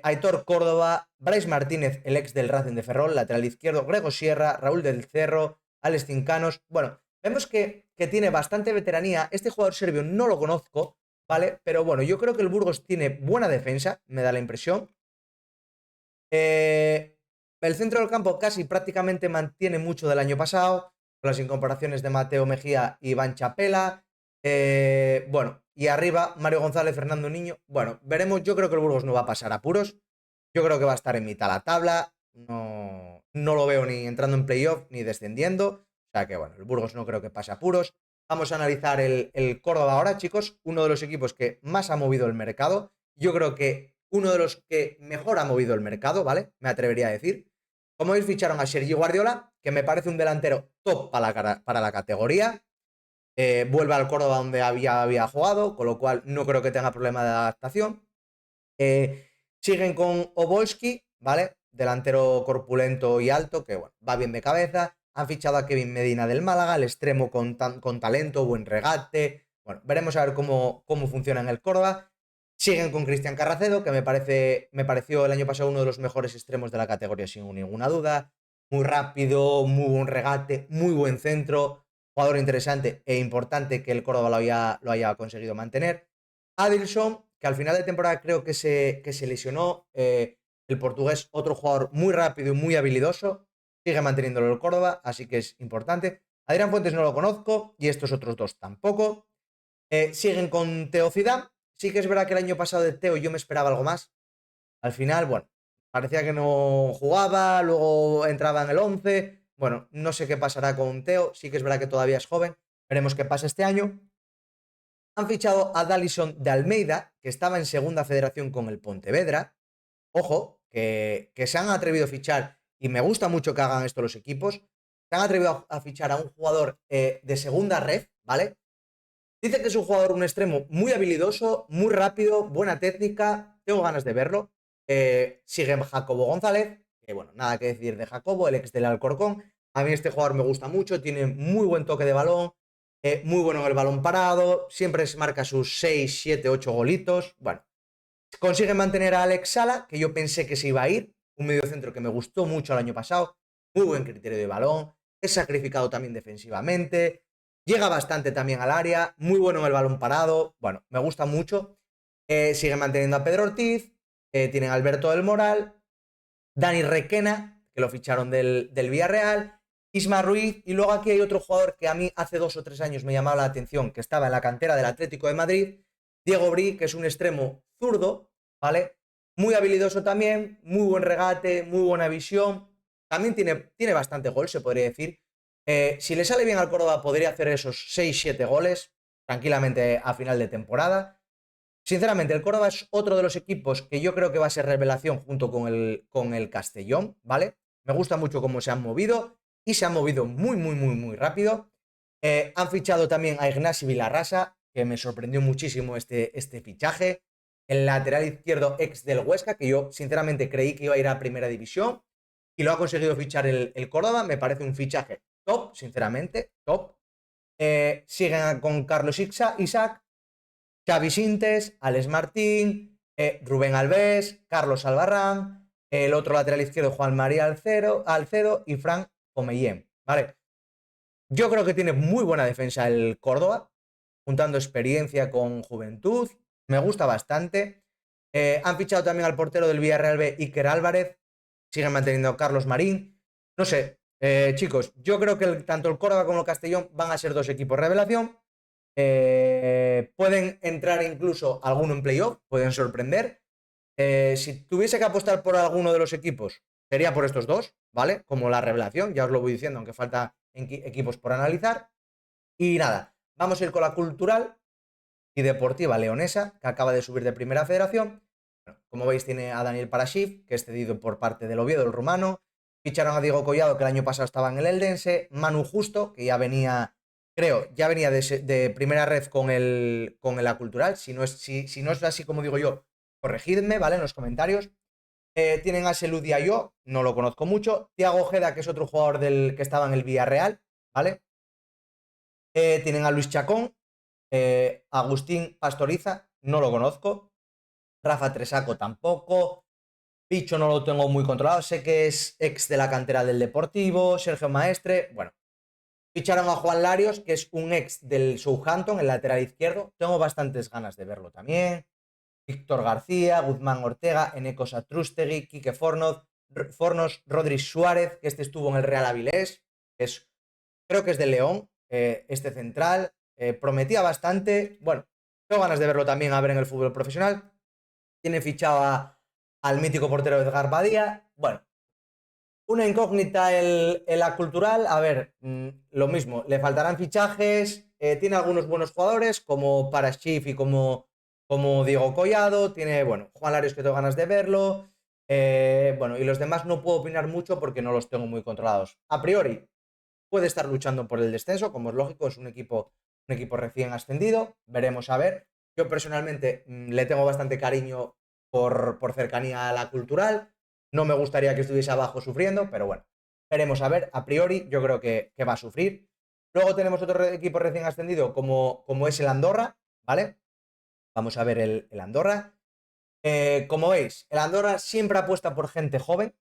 Aitor Córdoba, Brais Martínez, el ex del Racing de Ferrol, lateral izquierdo, Grego Sierra, Raúl del Cerro, Alex Cincanos. Bueno, vemos que tiene bastante veteranía. Este jugador serbio no lo conozco, ¿vale? Pero bueno, yo creo que el Burgos tiene buena defensa, me da la impresión. El centro del campo casi prácticamente mantiene mucho del año pasado, con las incorporaciones de Mateo Mejía y Iván Chapela. Bueno, y arriba Mario González, Fernando Niño. Bueno, veremos. Yo creo que el Burgos no va a pasar apuros. Yo creo que va a estar en mitad de la tabla. No lo veo ni entrando en playoff ni descendiendo. O sea que bueno, el Burgos no creo que pase apuros. Vamos a analizar el Córdoba ahora, chicos. Uno de los equipos que más ha movido el mercado. Yo creo que uno de los que mejor ha movido el mercado, ¿vale? Me atrevería a decir. Como veis, ficharon a Sergi Guardiola, que me parece un delantero top para la categoría. Vuelve al Córdoba donde había jugado, con lo cual no creo que tenga problema de adaptación. Siguen con Obolski, ¿vale? Delantero corpulento y alto, que bueno, va bien de cabeza. Han fichado a Kevin Medina del Málaga, el extremo con talento, buen regate. Bueno, veremos a ver cómo funciona en el Córdoba. Siguen con Cristian Carracedo, que me pareció el año pasado uno de los mejores extremos de la categoría, sin ninguna duda. Muy rápido, muy buen regate, muy buen centro. Jugador interesante e importante que el Córdoba lo haya conseguido mantener. Adilson, que al final de temporada creo que se lesionó. El portugués, otro jugador muy rápido y muy habilidoso. Sigue manteniéndolo el Córdoba, así que es importante. Adrián Fuentes no lo conozco y estos otros dos tampoco. Siguen con Teo Zidane. Sí que es verdad que el año pasado de Teo yo me esperaba algo más. Al final, bueno, parecía que no jugaba, luego entraba en el 11. Bueno, no sé qué pasará con Teo. Sí que es verdad que todavía es joven. Veremos qué pasa este año. Han fichado a Dalison de Almeida, que estaba en segunda federación con el Pontevedra. Ojo, que se han atrevido a fichar, y me gusta mucho que hagan esto los equipos, se han atrevido a fichar a un jugador de segunda red, ¿vale? Dice que es un jugador, un extremo muy habilidoso, muy rápido, buena técnica. Tengo ganas de verlo. Sigue Jacobo González, que bueno, nada que decir de Jacobo, el ex del Alcorcón. A mí este jugador me gusta mucho, tiene muy buen toque de balón, muy bueno en el balón parado, siempre se marca sus 6, 7, 8 golitos. Bueno, consigue mantener a Alex Sala, que yo pensé que se iba a ir, un mediocentro que me gustó mucho el año pasado, muy buen criterio de balón, es sacrificado también defensivamente, llega bastante también al área, muy bueno en el balón parado, bueno, me gusta mucho. Sigue manteniendo a Pedro Ortiz, tienen a Alberto del Moral, Dani Requena, que lo ficharon del Villarreal, Isma Ruiz, y luego aquí hay otro jugador que a mí hace 2 o 3 años me llamaba la atención, que estaba en la cantera del Atlético de Madrid, Diego Bri, que es un extremo zurdo, ¿vale? Muy habilidoso también, muy buen regate, muy buena visión. también tiene bastante gol, se podría decir. Si le sale bien al Córdoba, podría hacer esos 6-7 goles tranquilamente a final de temporada. Sinceramente, el Córdoba es otro de los equipos que yo creo que va a ser revelación junto con el Castellón, ¿vale? Me gusta mucho cómo se han movido y se han movido muy, muy, muy, muy rápido. Han fichado también a Ignasi Vilarrasa, que me sorprendió muchísimo este fichaje. El lateral izquierdo ex del Huesca, que yo sinceramente creí que iba a ir a Primera División y lo ha conseguido fichar el Córdoba. Me parece un fichaje top, sinceramente, top. Siguen con Carlos Isaac, Xavi Sintes, Alex Martín, Rubén Alves, Carlos Albarrán, el otro lateral izquierdo Juan María Alcedo y Fran Omeyén, ¿vale? Yo creo que tiene muy buena defensa el Córdoba, juntando experiencia con juventud, me gusta bastante. Han fichado también al portero del Villarreal B, Iker Álvarez, siguen manteniendo a Carlos Marín. No sé, chicos, yo creo que tanto el Córdoba como el Castellón van a ser dos equipos revelación. Pueden entrar incluso alguno en playoff, pueden sorprender. Si tuviese que apostar por alguno de los equipos, sería por estos dos, ¿vale? Como la revelación, ya os lo voy diciendo, aunque falta equipos por analizar. Y nada, vamos a ir con la cultural y deportiva leonesa, que acaba de subir de primera federación. Bueno, como veis, tiene a Daniel Parashif, que es cedido por parte del Oviedo, el rumano. Ficharon a Diego Collado, que el año pasado estaba en el Eldense. Manu Justo, que ya venía, creo, ya venía de primera red con la cultural. Si no es así como digo yo, corregidme, ¿vale? En los comentarios. Tienen a Selou Diallo, no lo conozco mucho. Thiago Ojeda, que es otro jugador que estaba en el Villarreal, ¿vale? Tienen a Luis Chacón, Agustín Pastoriza, no lo conozco. Rafa Tresaco tampoco. Picho no lo tengo muy controlado, sé que es ex de la cantera del Deportivo. Sergio Maestre, bueno. Ficharon a Juan Larios, que es un ex del Southampton, el lateral izquierdo. Tengo bastantes ganas de verlo también. Víctor García, Guzmán Ortega, Eneco Satrústegui, Quique Fornos, Rodri Suárez, que este estuvo en el Real Avilés, creo que es de León, este central. Prometía bastante. Bueno, tengo ganas de verlo también a ver en el fútbol profesional. Tiene fichado al mítico portero Edgar Badía. Bueno, una incógnita en la cultural. A ver, lo mismo, le faltarán fichajes. Tiene algunos buenos jugadores, como Parashif y como Diego Collado. Tiene, bueno, Juan Larios, que tengo ganas de verlo. Bueno, y los demás no puedo opinar mucho porque no los tengo muy controlados. A priori, puede estar luchando por el descenso, como es lógico, es un equipo recién ascendido. Veremos a ver. Yo personalmente le tengo bastante cariño por cercanía a la cultural. No me gustaría que estuviese abajo sufriendo, pero bueno, veremos a ver. A priori, yo creo que va a sufrir. Luego tenemos otro equipo recién ascendido, como es el Andorra, ¿vale? Vamos a ver el Andorra. Como veis, el Andorra siempre apuesta por gente joven,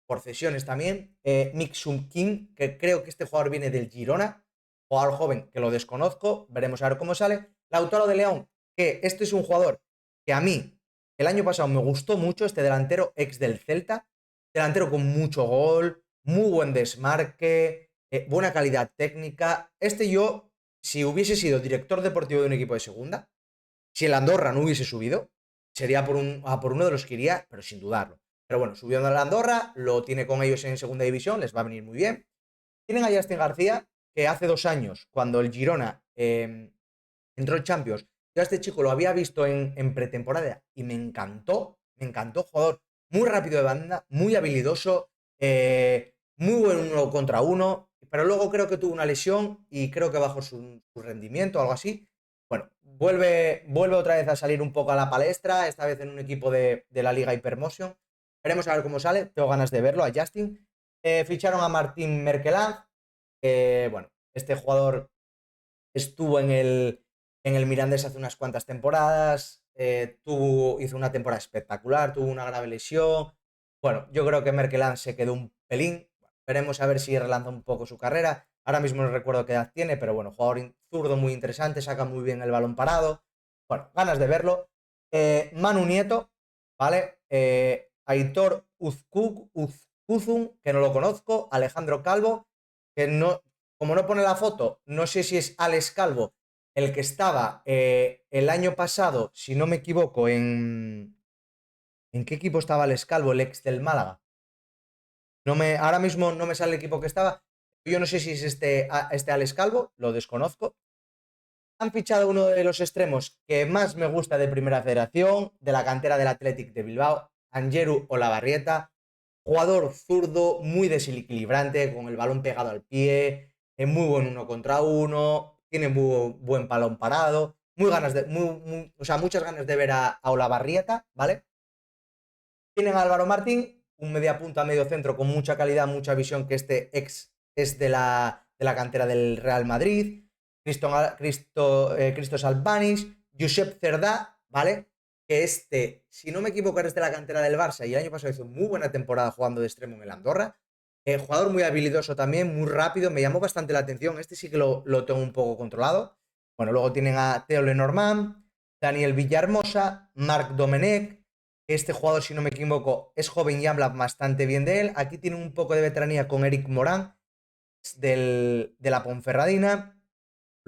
por cesiones también. Mixum King, que creo que este jugador viene del Girona, jugador joven que lo desconozco, veremos a ver cómo sale. Lautaro de León, que este es un jugador que a mí el año pasado me gustó mucho, este delantero ex del Celta, delantero con mucho gol, muy buen desmarque, buena calidad técnica. Yo, si hubiese sido director deportivo de un equipo de segunda, si el Andorra no hubiese subido, sería por uno de los que iría, pero sin dudarlo. Pero bueno, subió a la Andorra, lo tiene con ellos en segunda división, les va a venir muy bien. Tienen a Justin García, que hace 2 años, cuando el Girona entró en Champions, yo a este chico lo había visto en pretemporada y me encantó, jugador muy rápido de banda, muy habilidoso, muy buen uno contra uno, pero luego creo que tuvo una lesión y creo que bajó su rendimiento o algo así. Bueno, vuelve otra vez a salir un poco a la palestra, esta vez en un equipo de la Liga Hypermotion. Veremos a ver cómo sale, tengo ganas de verlo a Justin. Ficharon a Martín Merkeland, bueno, este jugador estuvo en el Mirandés hace unas cuantas temporadas, hizo una temporada espectacular, tuvo una grave lesión. Bueno, yo creo que Merkeland se quedó un pelín. Veremos a ver si relanza un poco su carrera. Ahora mismo no recuerdo qué edad tiene, pero bueno, jugador zurdo muy interesante, saca muy bien el balón parado. Bueno, ganas de verlo. Manu Nieto, ¿vale? Aitor Uzkuzun, que no lo conozco. Alejandro Calvo, que no, como no pone la foto, no sé si es Alex Calvo, el que estaba el año pasado, si no me equivoco, ¿en qué equipo estaba Alex Calvo, el ex del Málaga? Ahora mismo no me sale el equipo que estaba. Yo no sé si es este Alex Calvo, lo desconozco. Han fichado uno de los extremos que más me gusta de Primera Federación, de la cantera del Athletic de Bilbao, Angeru Olavarrieta, jugador zurdo, muy desequilibrante, con el balón pegado al pie, muy buen 1 contra 1, tiene muy buen balón parado, o sea, muchas ganas de ver a Olavarrieta, ¿vale? Tienen a Álvaro Martín, un mediapunta medio centro con mucha calidad, mucha visión, que este ex es de la cantera del Real Madrid. Christos Albanis, Josep Cerdá, ¿vale? Que si no me equivoco, es de la cantera del Barça y el año pasado hizo muy buena temporada jugando de extremo en el Andorra. Jugador muy habilidoso también, muy rápido, me llamó bastante la atención. Este sí que lo tengo un poco controlado. Bueno, luego tienen a Theo Lenormand, Daniel Villahermosa, Marc Domenech. Este jugador, si no me equivoco, es joven y habla bastante bien de él. Aquí tiene un poco de veteranía con Eric Morán, de la Ponferradina.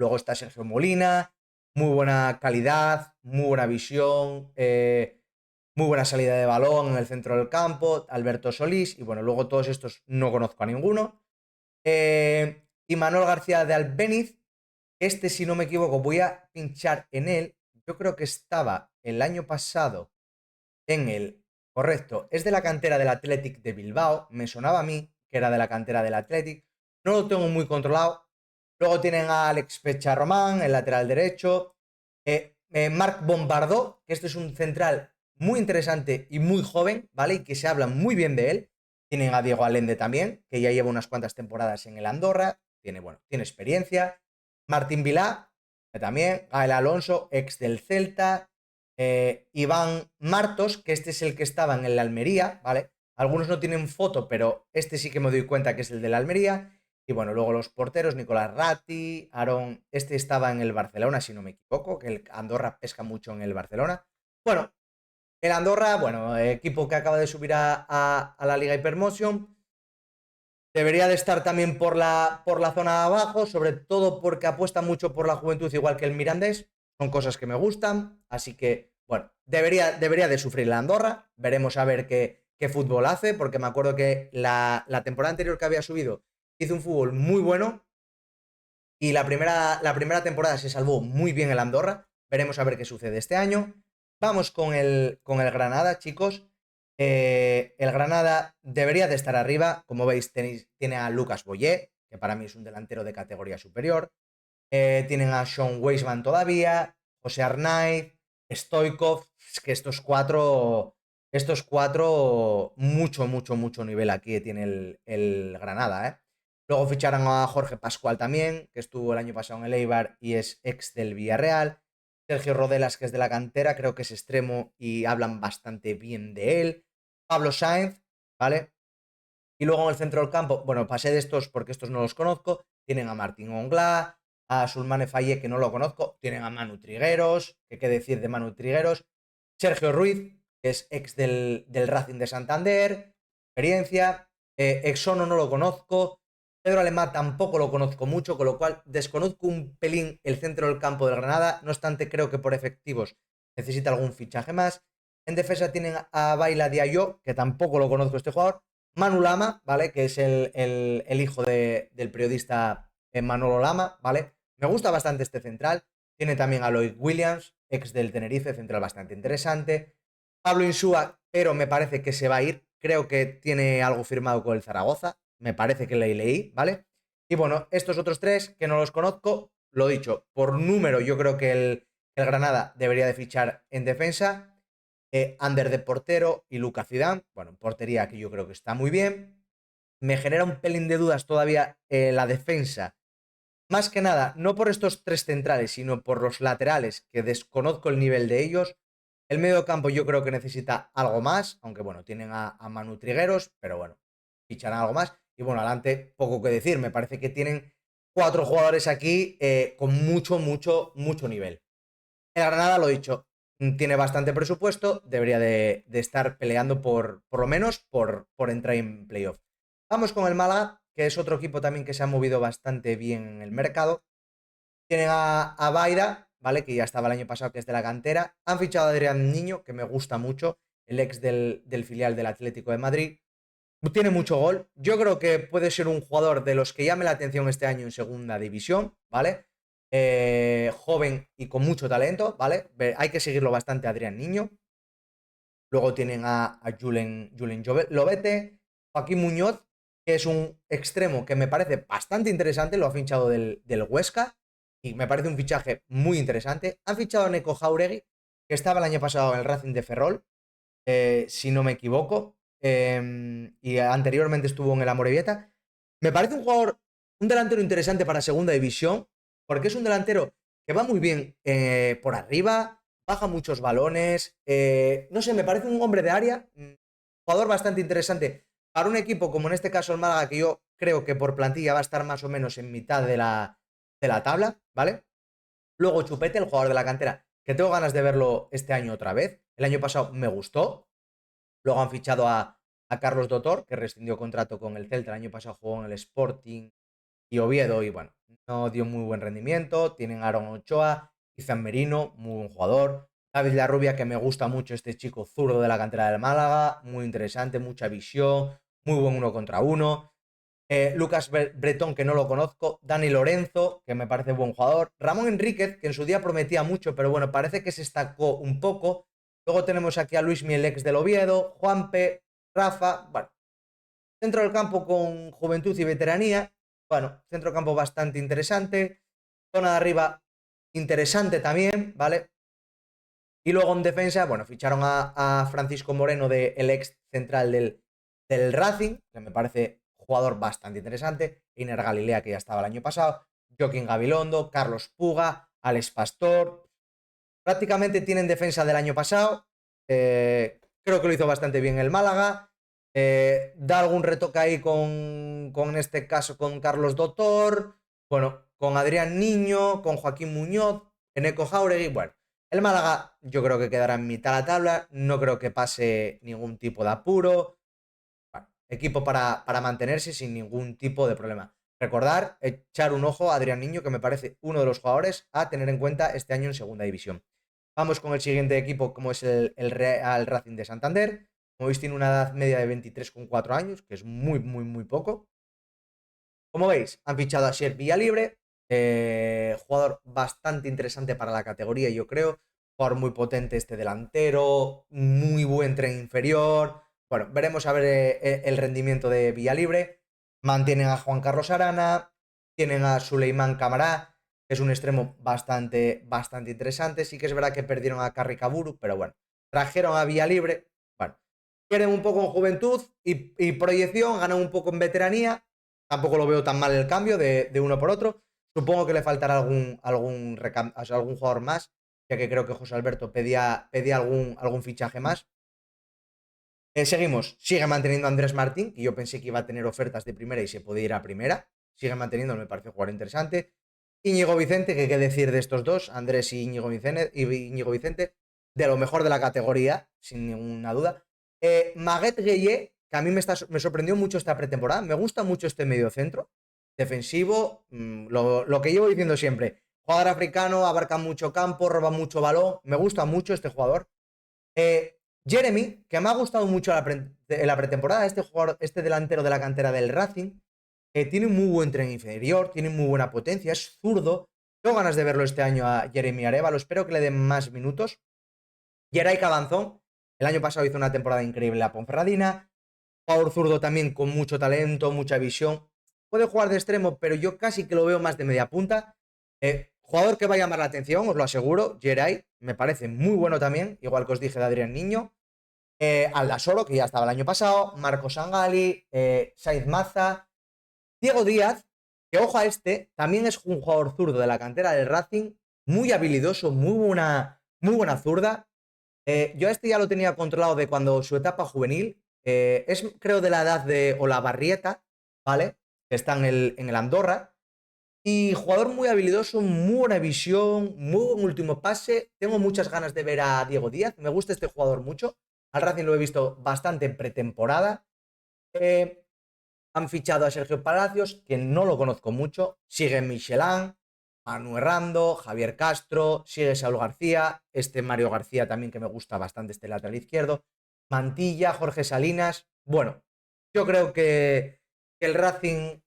Luego está Sergio Molina, muy buena calidad, muy buena visión, muy buena salida de balón en el centro del campo. Alberto Solís, y bueno, luego todos estos no conozco a ninguno. Y Manuel García de Albéniz, si no me equivoco, voy a pinchar en él. Yo creo que estaba el año pasado en el. Correcto, es de la cantera del Athletic de Bilbao. Me sonaba a mí que era de la cantera del Athletic. No lo tengo muy controlado. Luego tienen a Alex Pecharromán, el lateral derecho. Marc Bombardó, que este es un central muy interesante y muy joven, ¿vale? Y que se habla muy bien de él. Tienen a Diego Allende también, que ya lleva unas cuantas temporadas en el Andorra. Tiene experiencia. Martín Vilá, que también. Gael Alonso, ex del Celta. Iván Martos, que este es el que estaba en el Almería, ¿vale? Algunos no tienen foto, pero este sí que me doy cuenta que es el de la Almería. Y bueno, luego los porteros, Nicolás Ratti, Aaron, este estaba en el Barcelona, si no me equivoco, que el Andorra pesca mucho en el Barcelona. Bueno, el Andorra, bueno, equipo que acaba de subir a la Liga Hypermotion. Debería de estar también por la zona de abajo, sobre todo porque apuesta mucho por la juventud, igual que el Mirandés. Son cosas que me gustan, así que, bueno, debería de sufrir la Andorra. Veremos a ver qué fútbol hace, porque me acuerdo que la temporada anterior que había subido hizo un fútbol muy bueno y la primera temporada se salvó muy bien el Andorra. Veremos a ver qué sucede este año. Vamos con el Granada, chicos. El Granada debería de estar arriba. Como veis, tiene a Lucas Boyé, que para mí es un delantero de categoría superior. Tienen a Sean Weisman todavía, José Arnaiz, Stoikov. Es que estos cuatro, mucho, mucho, mucho nivel aquí tiene el Granada, ¿eh? Luego ficharon a Jorge Pascual también, que estuvo el año pasado en el Eibar y es ex del Villarreal. Sergio Rodelas, que es de la cantera, creo que es extremo y hablan bastante bien de él. Pablo Sáenz, ¿vale? Y luego en el centro del campo, bueno, pasé de estos porque estos no los conozco. Tienen a Martín Onglá, a Sulmane Faye, que no lo conozco. Tienen a Manu Trigueros, que qué decir de Manu Trigueros. Sergio Ruiz, que es ex del Racing de Santander, experiencia. Exono no lo conozco. Pedro Alemá tampoco lo conozco mucho, con lo cual desconozco un pelín el centro del campo del Granada. No obstante, creo que por efectivos necesita algún fichaje más. En defensa tienen a Baila Diallo, que tampoco lo conozco este jugador. Manu Lama, ¿vale? Que es el hijo del periodista Manolo Lama, ¿vale? Me gusta bastante este central. Tiene también a Lloyd Williams, ex del Tenerife, central bastante interesante. Pablo Insúa, pero me parece que se va a ir. Creo que tiene algo firmado con el Zaragoza. Me parece que leí, ¿vale? Y bueno, estos otros tres que no los conozco, lo dicho, por número yo creo que el Granada debería de fichar en defensa. Ander de portero y Luca Zidane. Bueno, en portería que yo creo que está muy bien. Me genera un pelín de dudas todavía la defensa. Más que nada, no por estos tres centrales, sino por los laterales, que desconozco el nivel de ellos. El medio campo yo creo que necesita algo más, aunque bueno, tienen a Manu Trigueros, pero bueno, ficharán algo más. Y bueno, adelante, poco que decir. Me parece que tienen 4 jugadores aquí con mucho, mucho, mucho nivel. El Granada, lo dicho, tiene bastante presupuesto, debería de estar peleando por lo menos por entrar en playoff. Vamos con el Málaga, que es otro equipo también que se ha movido bastante bien en el mercado. Tienen a Baira, ¿vale? Que ya estaba el año pasado, que es de la cantera. Han fichado a Adrián Niño, que me gusta mucho, el ex del filial del Atlético de Madrid. Tiene mucho gol. Yo creo que puede ser un jugador de los que llame la atención este año en segunda división, ¿vale? Joven y con mucho talento, ¿vale? Hay que seguirlo bastante a Adrián Niño. Luego tienen a Julen Lobete, Joaquín Muñoz, que es un extremo que me parece bastante interesante, lo ha fichado del Huesca y me parece un fichaje muy interesante. Han fichado a Neko Jauregui, que estaba el año pasado en el Racing de Ferrol, si no me equivoco, y anteriormente estuvo en el Amorebieta. Me parece un jugador, un delantero interesante para segunda división, porque es un delantero que va muy bien por arriba, baja muchos balones, no sé, me parece un hombre de área, jugador bastante interesante para un equipo como en este caso el Málaga, que yo creo que por plantilla va a estar más o menos en mitad de la tabla, ¿vale? Luego Chupete, el jugador de la cantera, que tengo ganas de verlo este año otra vez. El año pasado me gustó. Luego han fichado a Carlos Dotor, que rescindió contrato con el Celta. El año pasado jugó en el Sporting y Oviedo y bueno, no dio muy buen rendimiento. Tienen a Aaron Ochoa, Izan Merino, muy buen jugador. David Larrubia, que me gusta mucho este chico zurdo de la cantera del Málaga, muy interesante, mucha visión, muy buen uno contra uno. Lucas Bretón, que no lo conozco. Dani Lorenzo, que me parece buen jugador. Ramón Enríquez, que en su día prometía mucho, pero bueno, parece que se estancó un poco. Luego tenemos aquí a Luis Miel, ex del Oviedo, Juanpe, Rafa. Bueno, centro del campo con juventud y veteranía. Bueno, centro del campo bastante interesante. Zona de arriba interesante también, ¿vale? Y luego en defensa, bueno, ficharon a Francisco Moreno, el ex central del Racing, que me parece jugador bastante interesante. Iner Galilea, que ya estaba el año pasado. Joaquín Gabilondo, Carlos Puga, Alex Pastor. Prácticamente tienen defensa del año pasado. Creo que lo hizo bastante bien el Málaga. Da algún retoque ahí con este caso con Carlos Dotor. Bueno, con Adrián Niño, con Joaquín Muñoz, Eneco Jauregui. Bueno, el Málaga yo creo que quedará en mitad de la tabla. No creo que pase ningún tipo de apuro. Bueno, equipo para mantenerse sin ningún tipo de problema. Recordar, echar un ojo a Adrián Niño, que me parece uno de los jugadores a tener en cuenta este año en segunda división. Vamos con el siguiente equipo, como es el Real Racing de Santander. Como veis, tiene una edad media de 23,4 años, que es muy, muy, muy poco. Como veis, han fichado a Sher Villalibre, jugador bastante interesante para la categoría, yo creo. Jugador muy potente este delantero, muy buen tren inferior. Bueno, veremos a ver el rendimiento de Villalibre. Mantienen a Juan Carlos Arana, tienen a Suleimán Camará, que es un extremo bastante, bastante interesante. Sí que es verdad que perdieron a Carri Kaburu, pero bueno, trajeron a Villalibre. Bueno, quieren un poco en juventud y proyección, ganan un poco en veteranía. Tampoco lo veo tan mal el cambio de uno por otro. Supongo que le faltará o sea, algún jugador más, ya que creo que José Alberto pedía algún fichaje más. Seguimos. Sigue manteniendo a Andrés Martín, que yo pensé que iba a tener ofertas de primera y se podía ir a primera. Sigue manteniendo, me parece jugar interesante. Íñigo Vicente, que qué decir de estos dos, Andrés y Íñigo Vicente, de lo mejor de la categoría, sin ninguna duda. Maguet Gueye, que a mí me sorprendió mucho esta pretemporada. Me gusta mucho este medio centro defensivo. Lo que llevo diciendo siempre. Jugador africano, abarca mucho campo, roba mucho balón. Me gusta mucho este jugador. Jeremy, que me ha gustado mucho en la pretemporada, este jugador, este delantero de la cantera del Racing, tiene un muy buen tren inferior, tiene muy buena potencia, es zurdo. Tengo ganas de verlo este año a Jeremy Arevalo, espero que le den más minutos. Geray Cabanzón, el año pasado hizo una temporada increíble en la Ponferradina. Jugador zurdo también con mucho talento, mucha visión. Puede jugar de extremo, pero yo casi que lo veo más de media punta. Jugador que va a llamar la atención, os lo aseguro. Geray, me parece muy bueno también, igual que os dije de Adrián Niño. Aldasoro, que ya estaba el año pasado. Marcos Sangali, Saiz Maza. Diego Díaz, que ojo a este, también es un jugador zurdo de la cantera del Racing, muy habilidoso, muy buena zurda. Yo a este ya lo tenía controlado de cuando su etapa juvenil. Es, creo, de la edad de Olavarrieta, ¿vale? Que está en el Andorra. Y jugador muy habilidoso, muy buena visión, muy buen último pase. Tengo muchas ganas de ver a Diego Díaz. Me gusta este jugador mucho. Al Racing lo he visto bastante en pretemporada. Han fichado a Sergio Palacios, que no lo conozco mucho. Sigue Michelán, Manu Herrando, Javier Castro, sigue Saúl García, este Mario García también que me gusta bastante, este lateral izquierdo. Mantilla, Jorge Salinas. Bueno, Yo creo que el Racing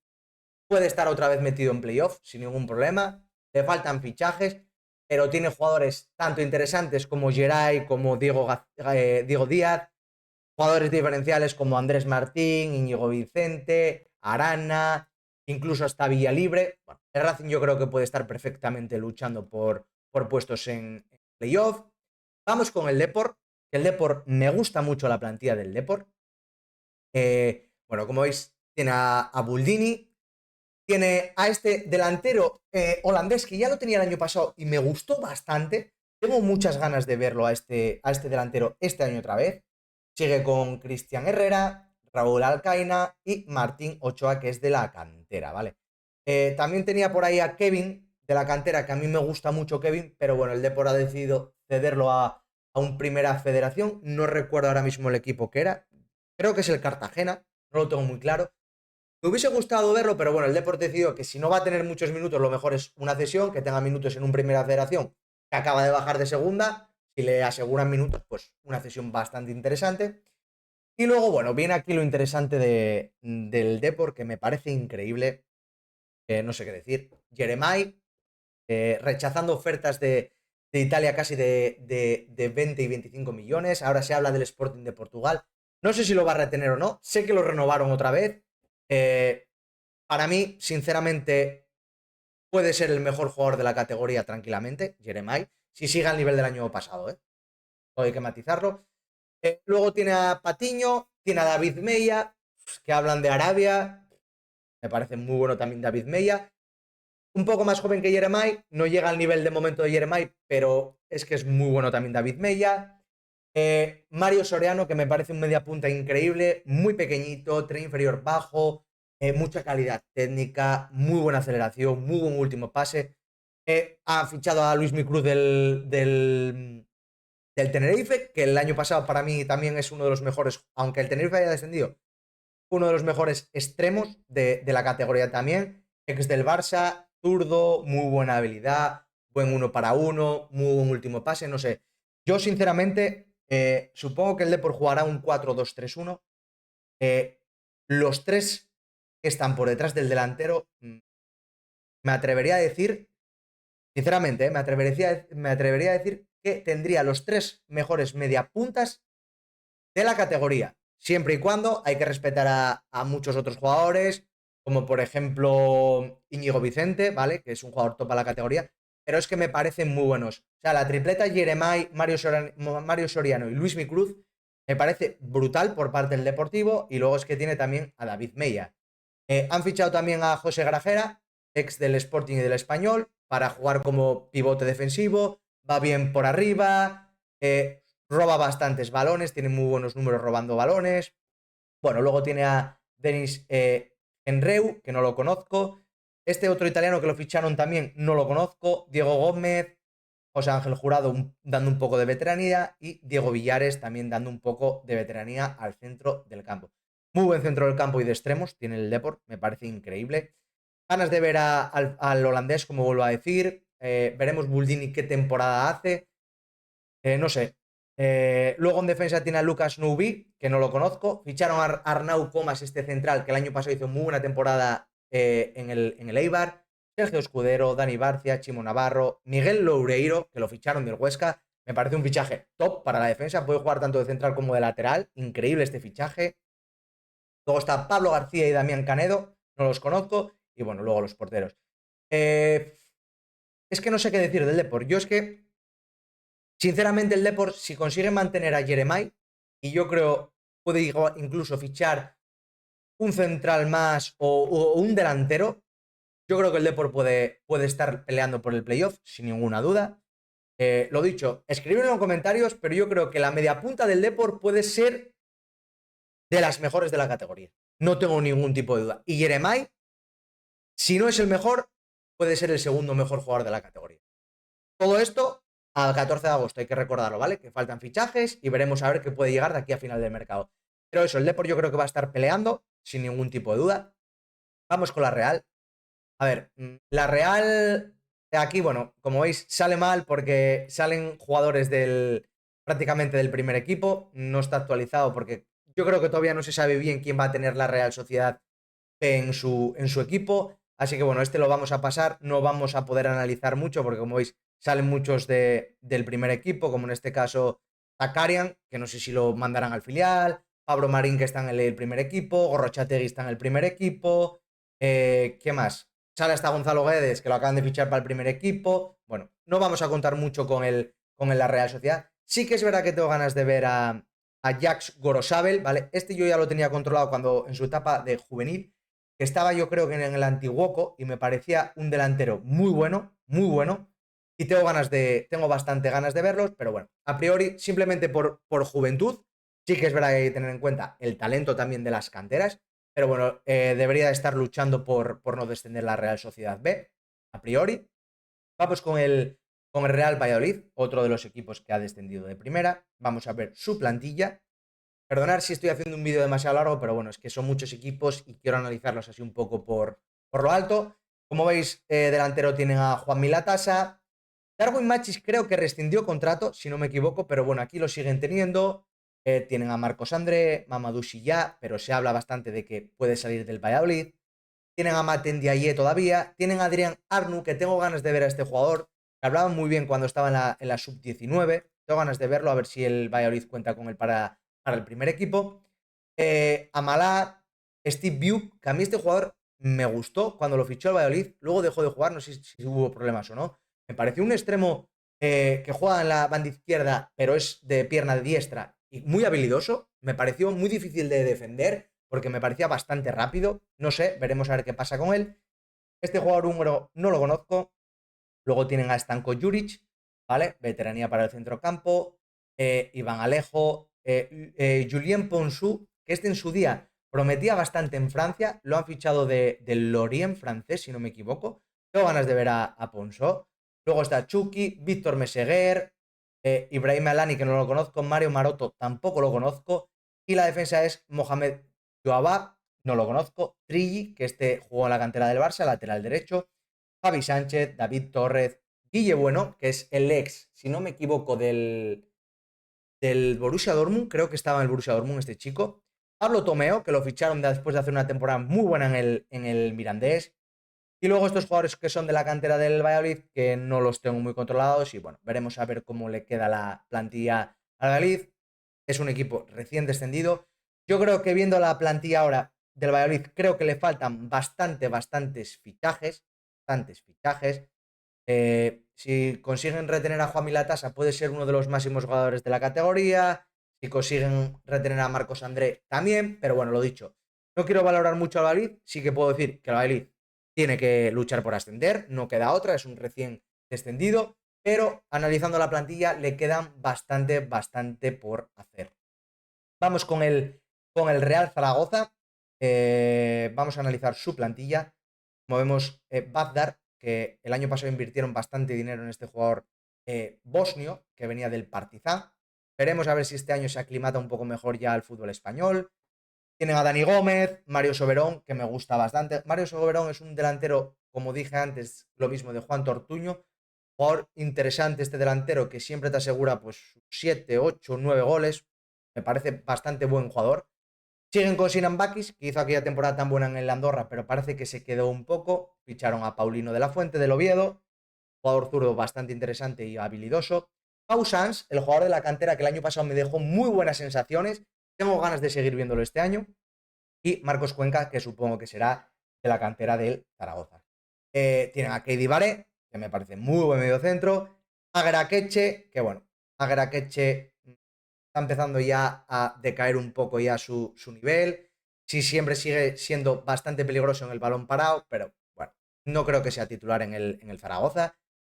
puede estar otra vez metido en playoff sin ningún problema. Le faltan fichajes, pero tiene jugadores tanto interesantes como Geray, como Diego Díaz, jugadores diferenciales como Andrés Martín, Íñigo Vicente, Arana, incluso hasta Villalibre. Bueno, el Racing yo creo que puede estar perfectamente luchando por puestos en playoff. Vamos con el Depor. El Depor, me gusta mucho la plantilla del Depor. Bueno, como veis, tiene a Buldini, tiene a este delantero holandés que ya lo tenía el año pasado y me gustó bastante. Tengo muchas ganas de verlo a este delantero este año otra vez. Sigue con Cristian Herrera, Raúl Alcaina y Martín Ochoa, que es de la cantera, ¿vale? También tenía por ahí a Kevin de la cantera, que a mí me gusta mucho Kevin, pero bueno, el Depor ha decidido cederlo a un Primera Federación. No recuerdo ahora mismo el equipo que era. Creo que es el Cartagena, no lo tengo muy claro. Me hubiese gustado verlo, pero bueno, el Depor decidió que si no va a tener muchos minutos, lo mejor es una cesión, que tenga minutos en un Primera Federación que acaba de bajar de segunda. Si le aseguran minutos, pues una cesión bastante interesante. Y luego, bueno, viene aquí lo interesante del Depor, que me parece increíble. No sé qué decir. Jeremai, rechazando ofertas de Italia casi de 20 y 25 millones. Ahora se habla del Sporting de Portugal. No sé si lo va a retener o no. Sé que lo renovaron otra vez. Para mí, sinceramente, puede ser el mejor jugador de la categoría tranquilamente, Jeremai, si sigue al nivel del año pasado, ¿eh? Hay que matizarlo. Luego tiene a Patiño, tiene a David Meya, que hablan de Arabia. Me parece muy bueno también David Meya. Un poco más joven que Jeremai, no llega al nivel de momento de Jeremai, pero es que es muy bueno también David Meya. Mario Soriano, que me parece un media punta increíble, muy pequeñito, tren inferior bajo, mucha calidad técnica, muy buena aceleración, muy buen último pase. Ha fichado a Luis Micruz del Tenerife, que el año pasado para mí también es uno de los mejores, aunque el Tenerife haya descendido, uno de los mejores extremos de la categoría también. Ex del Barça, zurdo, muy buena habilidad, buen uno para uno, muy buen último pase, no sé. Yo, sinceramente, supongo que el Depor jugará un 4-2-3-1. Los tres que están por detrás del delantero, me atrevería a decir, sinceramente, me atrevería a decir que tendría los tres mejores mediapuntas de la categoría, siempre y cuando hay que respetar a muchos otros jugadores, como por ejemplo Íñigo Vicente, ¿vale? Que es un jugador top a la categoría, pero es que me parecen muy buenos. O sea, la tripleta Jeremai, Mario Soriano y Luis Micruz me parece brutal por parte del Deportivo, y luego es que tiene también a David Meya. Han fichado también a José Grajera, ex del Sporting y del Español, para jugar como pivote defensivo, va bien por arriba, roba bastantes balones, tiene muy buenos números robando balones. Bueno, luego tiene a Denis Enreu, que no lo conozco. Este otro italiano que lo ficharon también no lo conozco. Diego Gómez, José Ángel Jurado dando un poco de veteranía y Diego Villares también dando un poco de veteranía al centro del campo. Muy buen centro del campo y de extremos tiene el Depor, me parece increíble. Ganas de ver al holandés, como vuelvo a decir. Veremos Buldini qué temporada hace. No sé. Luego en defensa tiene a Lucas Nubi, que no lo conozco. Ficharon a Arnau Comas, este central, que el año pasado hizo muy buena temporada en el Eibar. Sergio Escudero, Dani Barcia, Chimo Navarro, Miguel Loureiro, que lo ficharon del Huesca. Me parece un fichaje top para la defensa. Puede jugar tanto de central como de lateral. Increíble este fichaje. Luego está Pablo García y Damián Canedo. No los conozco. Y bueno, luego los porteros. Es que no sé qué decir del Depor. Yo es que, sinceramente, el Depor, si consigue mantener a Jeremai, y yo creo puede incluso fichar un central más o un delantero, yo creo que el Depor puede estar peleando por el playoff, sin ninguna duda. Lo dicho, escribidlo en los comentarios, pero yo creo que la media punta del Depor puede ser de las mejores de la categoría. No tengo ningún tipo de duda. Y Jeremai, si no es el mejor, puede ser el segundo mejor jugador de la categoría. Todo esto al 14 de agosto, hay que recordarlo, ¿vale? Que faltan fichajes y veremos a ver qué puede llegar de aquí a final del mercado. Pero eso, el Depor yo creo que va a estar peleando, sin ningún tipo de duda. Vamos con la Real. A ver, la Real, aquí, bueno, como veis, sale mal porque salen jugadores prácticamente del primer equipo. No está actualizado porque Yo creo que todavía no se sabe bien quién va a tener la Real Sociedad en su equipo. Así que bueno, este lo vamos a pasar. No vamos a poder analizar mucho porque, como veis, salen muchos del primer equipo, como en este caso Zakarian, que no sé si lo mandarán al filial, Pablo Marín, que está en el primer equipo, Gorrochategui está en el primer equipo. ¿Qué más? Sale hasta Gonzalo Guedes, que lo acaban de fichar para el primer equipo. Bueno, no vamos a contar mucho con la Real Sociedad. Sí que es verdad que tengo ganas de ver a Jax Gorosabel, ¿vale? Este yo ya lo tenía controlado cuando en su etapa de juvenil, que estaba yo creo que en el Antiguoco y me parecía un delantero muy bueno, y tengo bastante ganas de verlos, pero bueno, a priori, simplemente por juventud, sí que es verdad que hay que tener en cuenta el talento también de las canteras, pero bueno, debería estar luchando por no descender la Real Sociedad B, a priori. Vamos con el Real Valladolid, otro de los equipos que ha descendido de primera. Vamos a ver su plantilla. Perdonar si estoy haciendo un vídeo demasiado largo, pero bueno, es que son muchos equipos y quiero analizarlos así un poco por lo alto. Como veis, delantero tienen a Juan Milatasa. Darwin Machis creo que rescindió contrato, si no me equivoco, pero bueno, aquí lo siguen teniendo. Tienen a Marcos André, Mamadou Silla, pero se habla bastante de que puede salir del Valladolid. Tienen a Maten Diaye todavía. Tienen a Adrián Arnu, que tengo ganas de ver a este jugador. Que hablaban muy bien cuando estaba en la sub-19. Tengo ganas de verlo, a ver si el Valladolid cuenta con él para el primer equipo. Amalá, Steve Bew, que a mí este jugador me gustó cuando lo fichó el Valladolid. Luego dejó de jugar, no sé si hubo problemas o no. Me pareció un extremo que juega en la banda izquierda, pero es de pierna de diestra y muy habilidoso. Me pareció muy difícil de defender porque me parecía bastante rápido. No sé, veremos a ver qué pasa con él. Este jugador húngaro no lo conozco. Luego tienen a Stanko Juric, ¿vale? Veteranía para el centrocampo. Iván Alejo. Julien Ponsou, que este en su día prometía bastante en Francia. Lo han fichado del Lorient francés, si no me equivoco. Tengo ganas de ver a Ponsou. Luego está Chucky, Víctor Meseguer, Ibrahim Alani, que no lo conozco. Mario Maroto, tampoco lo conozco. Y la defensa es Mohamed Joabab, no lo conozco. Trilli, que este jugó en la cantera del Barça, lateral derecho. Javi Sánchez, David Torres, Guille Bueno, que es el ex, si no me equivoco, del Borussia Dortmund, creo que estaba en el Borussia Dortmund este chico. Pablo Tomeo, que lo ficharon después de hacer una temporada muy buena en el Mirandés. Y luego estos jugadores que son de la cantera del Valladolid, que no los tengo muy controlados. Y bueno, veremos a ver cómo le queda la plantilla al Valladolid. Es un equipo recién descendido. Yo creo que viendo la plantilla ahora del Valladolid, creo que le faltan bastantes fichajes. Bastantes fichajes. Si consiguen retener a Juan Milatasa, puede ser uno de los máximos jugadores de la categoría. Si consiguen retener a Marcos André, también. Pero bueno, lo dicho. No quiero valorar mucho al Valladolid. Sí que puedo decir que el Valladolid tiene que luchar por ascender. No queda otra. Es un recién descendido. Pero analizando la plantilla, le quedan bastante por hacer. Vamos con el Real Zaragoza. Vamos a analizar su plantilla. Como vemos, Bagdar, que el año pasado invirtieron bastante dinero en este jugador bosnio, que venía del Partizan. Veremos a ver si este año se aclimata un poco mejor ya al fútbol español. Tienen a Dani Gómez, Mario Soberón, que me gusta bastante. Mario Soberón es un delantero, como dije antes, lo mismo de Juan Tortuño. Jugador interesante este delantero que siempre te asegura pues 7, 8, 9 goles. Me parece bastante buen jugador. Siguen con Sinan Bakis, que hizo aquella temporada tan buena en el Andorra, pero parece que se quedó un poco. Ficharon a Paulino de la Fuente del Oviedo, jugador zurdo bastante interesante y habilidoso. Pau Sans, el jugador de la cantera que el año pasado me dejó muy buenas sensaciones. Tengo ganas de seguir viéndolo este año. Y Marcos Cuenca, que supongo que será de la cantera del Zaragoza. Tienen a Keidi Baré, que me parece muy buen mediocentro. Agraqueche, que bueno, Agraqueche está empezando ya a decaer un poco ya su nivel. Sí, siempre sigue siendo bastante peligroso en el balón parado, pero bueno, no creo que sea titular en el Zaragoza.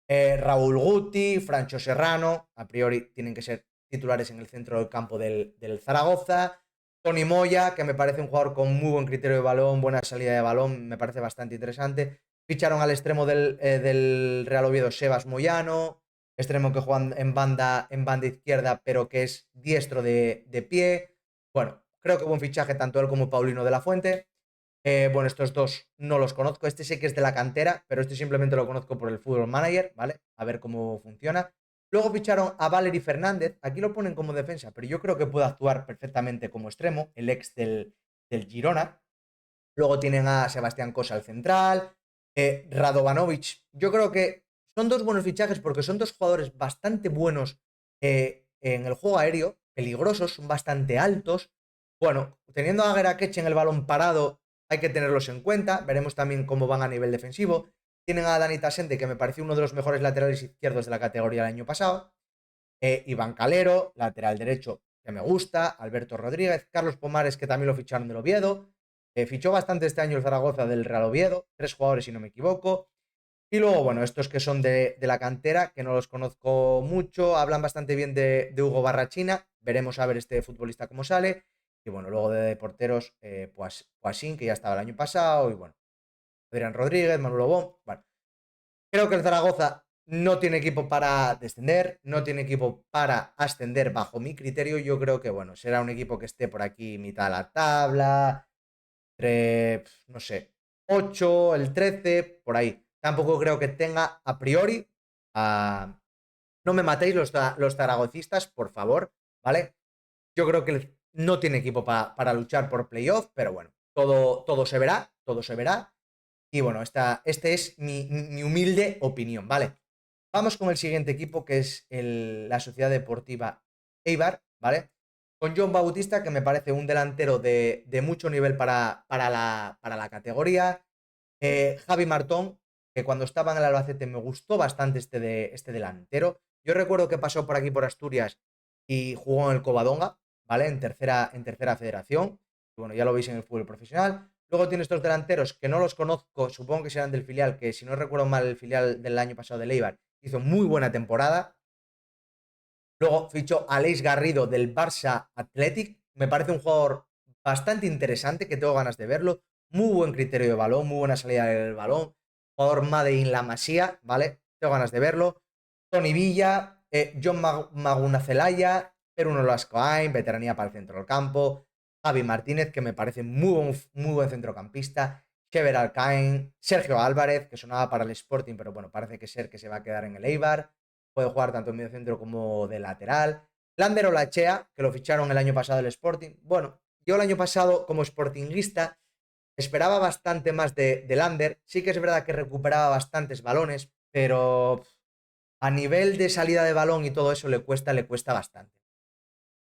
Raúl Guti, Francho Serrano, a priori tienen que ser titulares en el centro del campo del Zaragoza. Tony Moya, que me parece un jugador con muy buen criterio de balón, buena salida de balón, me parece bastante interesante. Ficharon al extremo del Real Oviedo, Sebas Moyano, extremo que juega en banda izquierda, pero que es diestro de pie. Bueno, creo que buen fichaje tanto él como Paulino de la Fuente. Bueno, estos dos no los conozco. Este sé que es de la cantera, pero este simplemente lo conozco por el Football Manager, ¿vale? A ver cómo funciona. Luego ficharon a Valery Fernández, aquí lo ponen como defensa, pero yo creo que puede actuar perfectamente como extremo, el ex del Girona. Luego tienen a Sebastián Cosa al central, Radovanovic. Yo creo que son dos buenos fichajes porque son dos jugadores bastante buenos en el juego aéreo, peligrosos, son bastante altos. Bueno, teniendo a Gerakeche en el balón parado, hay que tenerlos en cuenta. Veremos también cómo van a nivel defensivo. Tienen a Dani Tasente, que me pareció uno de los mejores laterales izquierdos de la categoría el año pasado. Iván Calero, lateral derecho, que me gusta. Alberto Rodríguez. Carlos Pomares, que también lo ficharon del Oviedo. Fichó bastante este año el Zaragoza del Real Oviedo. 3 jugadores, si no me equivoco. Y luego, bueno, estos que son de la cantera, que no los conozco mucho, hablan bastante bien de Hugo Barrachina. Veremos a ver este futbolista cómo sale. Y bueno, luego de porteros, Poisín, que ya estaba el año pasado. Y bueno, Adrián Rodríguez, Manuel Lobón. Bueno, creo que el Zaragoza no tiene equipo para descender, no tiene equipo para ascender bajo mi criterio. Yo creo que, bueno, será un equipo que esté por aquí mitad de la tabla, entre, no sé, 8, el 13, por ahí. Tampoco creo que tenga a priori a... No me matéis los zaragocistas, por favor, ¿vale? Yo creo que no tiene equipo para luchar por playoff, pero bueno, todo se verá, todo se verá. Y bueno, este es mi humilde opinión, ¿vale? Vamos con el siguiente equipo, que es la Sociedad Deportiva Eibar, ¿vale? Con John Bautista, que me parece un delantero de mucho nivel para la categoría. Javi Martón, que cuando estaba en el Albacete me gustó bastante este delantero. Yo recuerdo que pasó por aquí por Asturias y jugó en el Covadonga, ¿vale? En tercera federación. Y bueno, ya lo veis en el fútbol profesional. Luego tiene estos delanteros que no los conozco, supongo que serán del filial, que si no recuerdo mal, el filial del año pasado de Eibar hizo muy buena temporada. Luego fichó a Aleix Garrido del Barça Athletic. Me parece un jugador bastante interesante, que tengo ganas de verlo. Muy buen criterio de balón, muy buena salida del balón. Jugador Made in la Masía, ¿vale? Tengo ganas de verlo. Tony Villa, John Maguna Celaya, Peruno Lascoain, veteranía para el centro del campo. Javi Martínez, que me parece muy buen centrocampista. Chever Alcain, Sergio Álvarez, que sonaba para el Sporting, pero bueno, parece que se va a quedar en el Eibar. Puede jugar tanto en medio centro como de lateral. Lander Olachea, que lo ficharon el año pasado del Sporting. Bueno, yo el año pasado, como sportinguista, esperaba bastante más de Lander. Sí que es verdad que recuperaba bastantes balones, pero a nivel de salida de balón y todo eso le cuesta bastante.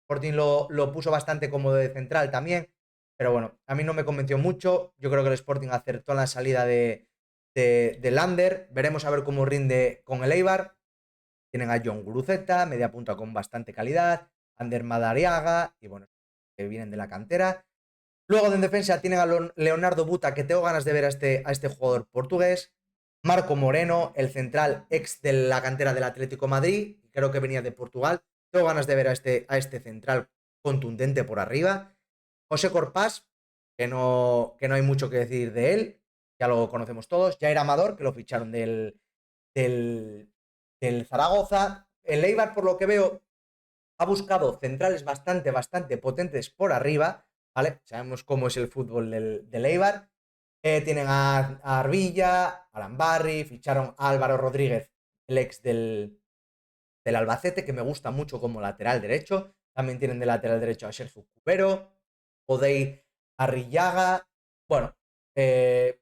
Sporting lo puso bastante como de central también, pero bueno, a mí no me convenció mucho. Yo creo que el Sporting acertó en la salida de Lander. Veremos a ver cómo rinde con el Eibar. Tienen a John Guruceta, media punta con bastante calidad, Ander Madariaga, y bueno, que vienen de la cantera. Luego en defensa tienen a Leonardo Buta, que tengo ganas de ver a este jugador portugués. Marco Moreno, el central ex de la cantera del Atlético Madrid, creo que venía de Portugal. Tengo ganas de ver a este central contundente por arriba. José Corpás, que no hay mucho que decir de él, ya lo conocemos todos. Jair Amador, que lo ficharon del, del Zaragoza. El Eibar, por lo que veo, ha buscado centrales bastante potentes por arriba, ¿vale? Sabemos cómo es el fútbol del Eibar. Tienen a Arbilla, a Arambarri, ficharon a Álvaro Rodríguez, el ex del Albacete, que me gusta mucho como lateral derecho. También tienen de lateral derecho a Sergio Cubero, Odey Arrillaga. Bueno, el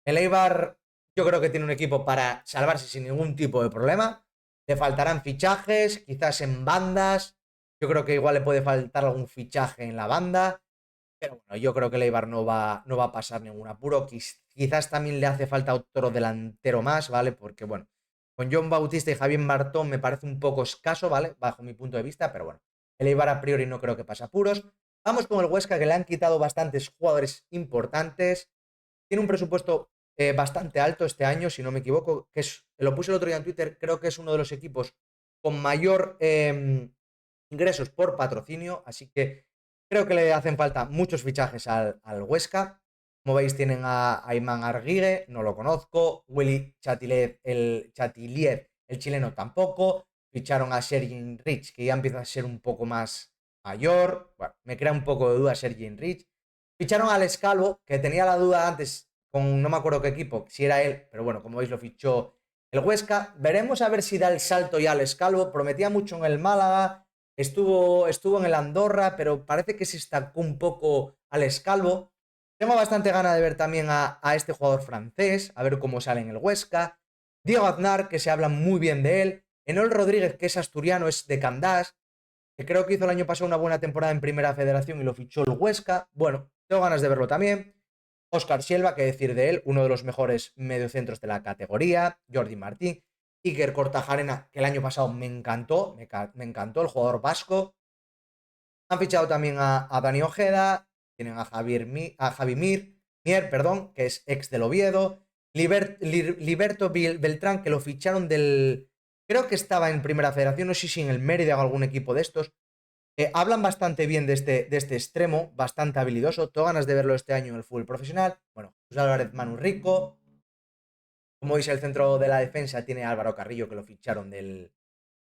Eibar yo creo que tiene un equipo para salvarse sin ningún tipo de problema. Le faltarán fichajes, quizás en bandas. Yo creo que igual le puede faltar algún fichaje en la banda. Pero bueno, yo creo que el Eibar no va a pasar ningún apuro. Quizás también le hace falta otro delantero más, ¿vale? Porque bueno, con John Bautista y Javier Martón me parece un poco escaso, ¿vale? Bajo mi punto de vista, pero bueno, el Eibar a priori no creo que pase apuros. Vamos con el Huesca, que le han quitado bastantes jugadores importantes. Tiene un presupuesto bastante alto este año, si no me equivoco, lo puse el otro día en Twitter, creo que es uno de los equipos con mayor ingresos por patrocinio, así que creo que le hacen falta muchos fichajes al Huesca. Como veis, tienen a Ayman Arguigue, no lo conozco. Willy Chatiliev, el chileno, tampoco. Ficharon a Sergin Rich, que ya empieza a ser un poco más mayor. Bueno, me crea un poco de duda Sergin Rich. Ficharon al Escalvo, que tenía la duda antes con no me acuerdo qué equipo, si era él, pero bueno, como veis lo fichó El Huesca, veremos a ver si da el salto ya al Escalvo. Prometía mucho en el Málaga, estuvo en el Andorra, pero parece que se estancó un poco al Escalvo. Tengo bastante ganas de ver también a este jugador francés, a ver cómo sale en el Huesca. Diego Aznar, que se habla muy bien de él. Enol Rodríguez, que es asturiano, es de Candás, que creo que hizo el año pasado una buena temporada en Primera Federación y lo fichó el Huesca. Bueno, tengo ganas de verlo también. Óscar Silva, que decir de él, uno de los mejores mediocentros de la categoría. Jordi Martín. Iker Kortajarena, que el año pasado me encantó, me encantó, el jugador vasco. Han fichado también a Dani Ojeda, tienen a Javi Mier, perdón, que es ex del Oviedo. Liberto Beltrán, que lo ficharon del... Creo que estaba en Primera Federación, no sé si en el Mérida o algún equipo de estos. Hablan bastante bien de este extremo, bastante habilidoso. Tengo ganas de verlo este año en el fútbol profesional. Bueno, José Álvarez Manu Rico. Como veis, el centro de la defensa tiene a Álvaro Carrillo, que lo ficharon del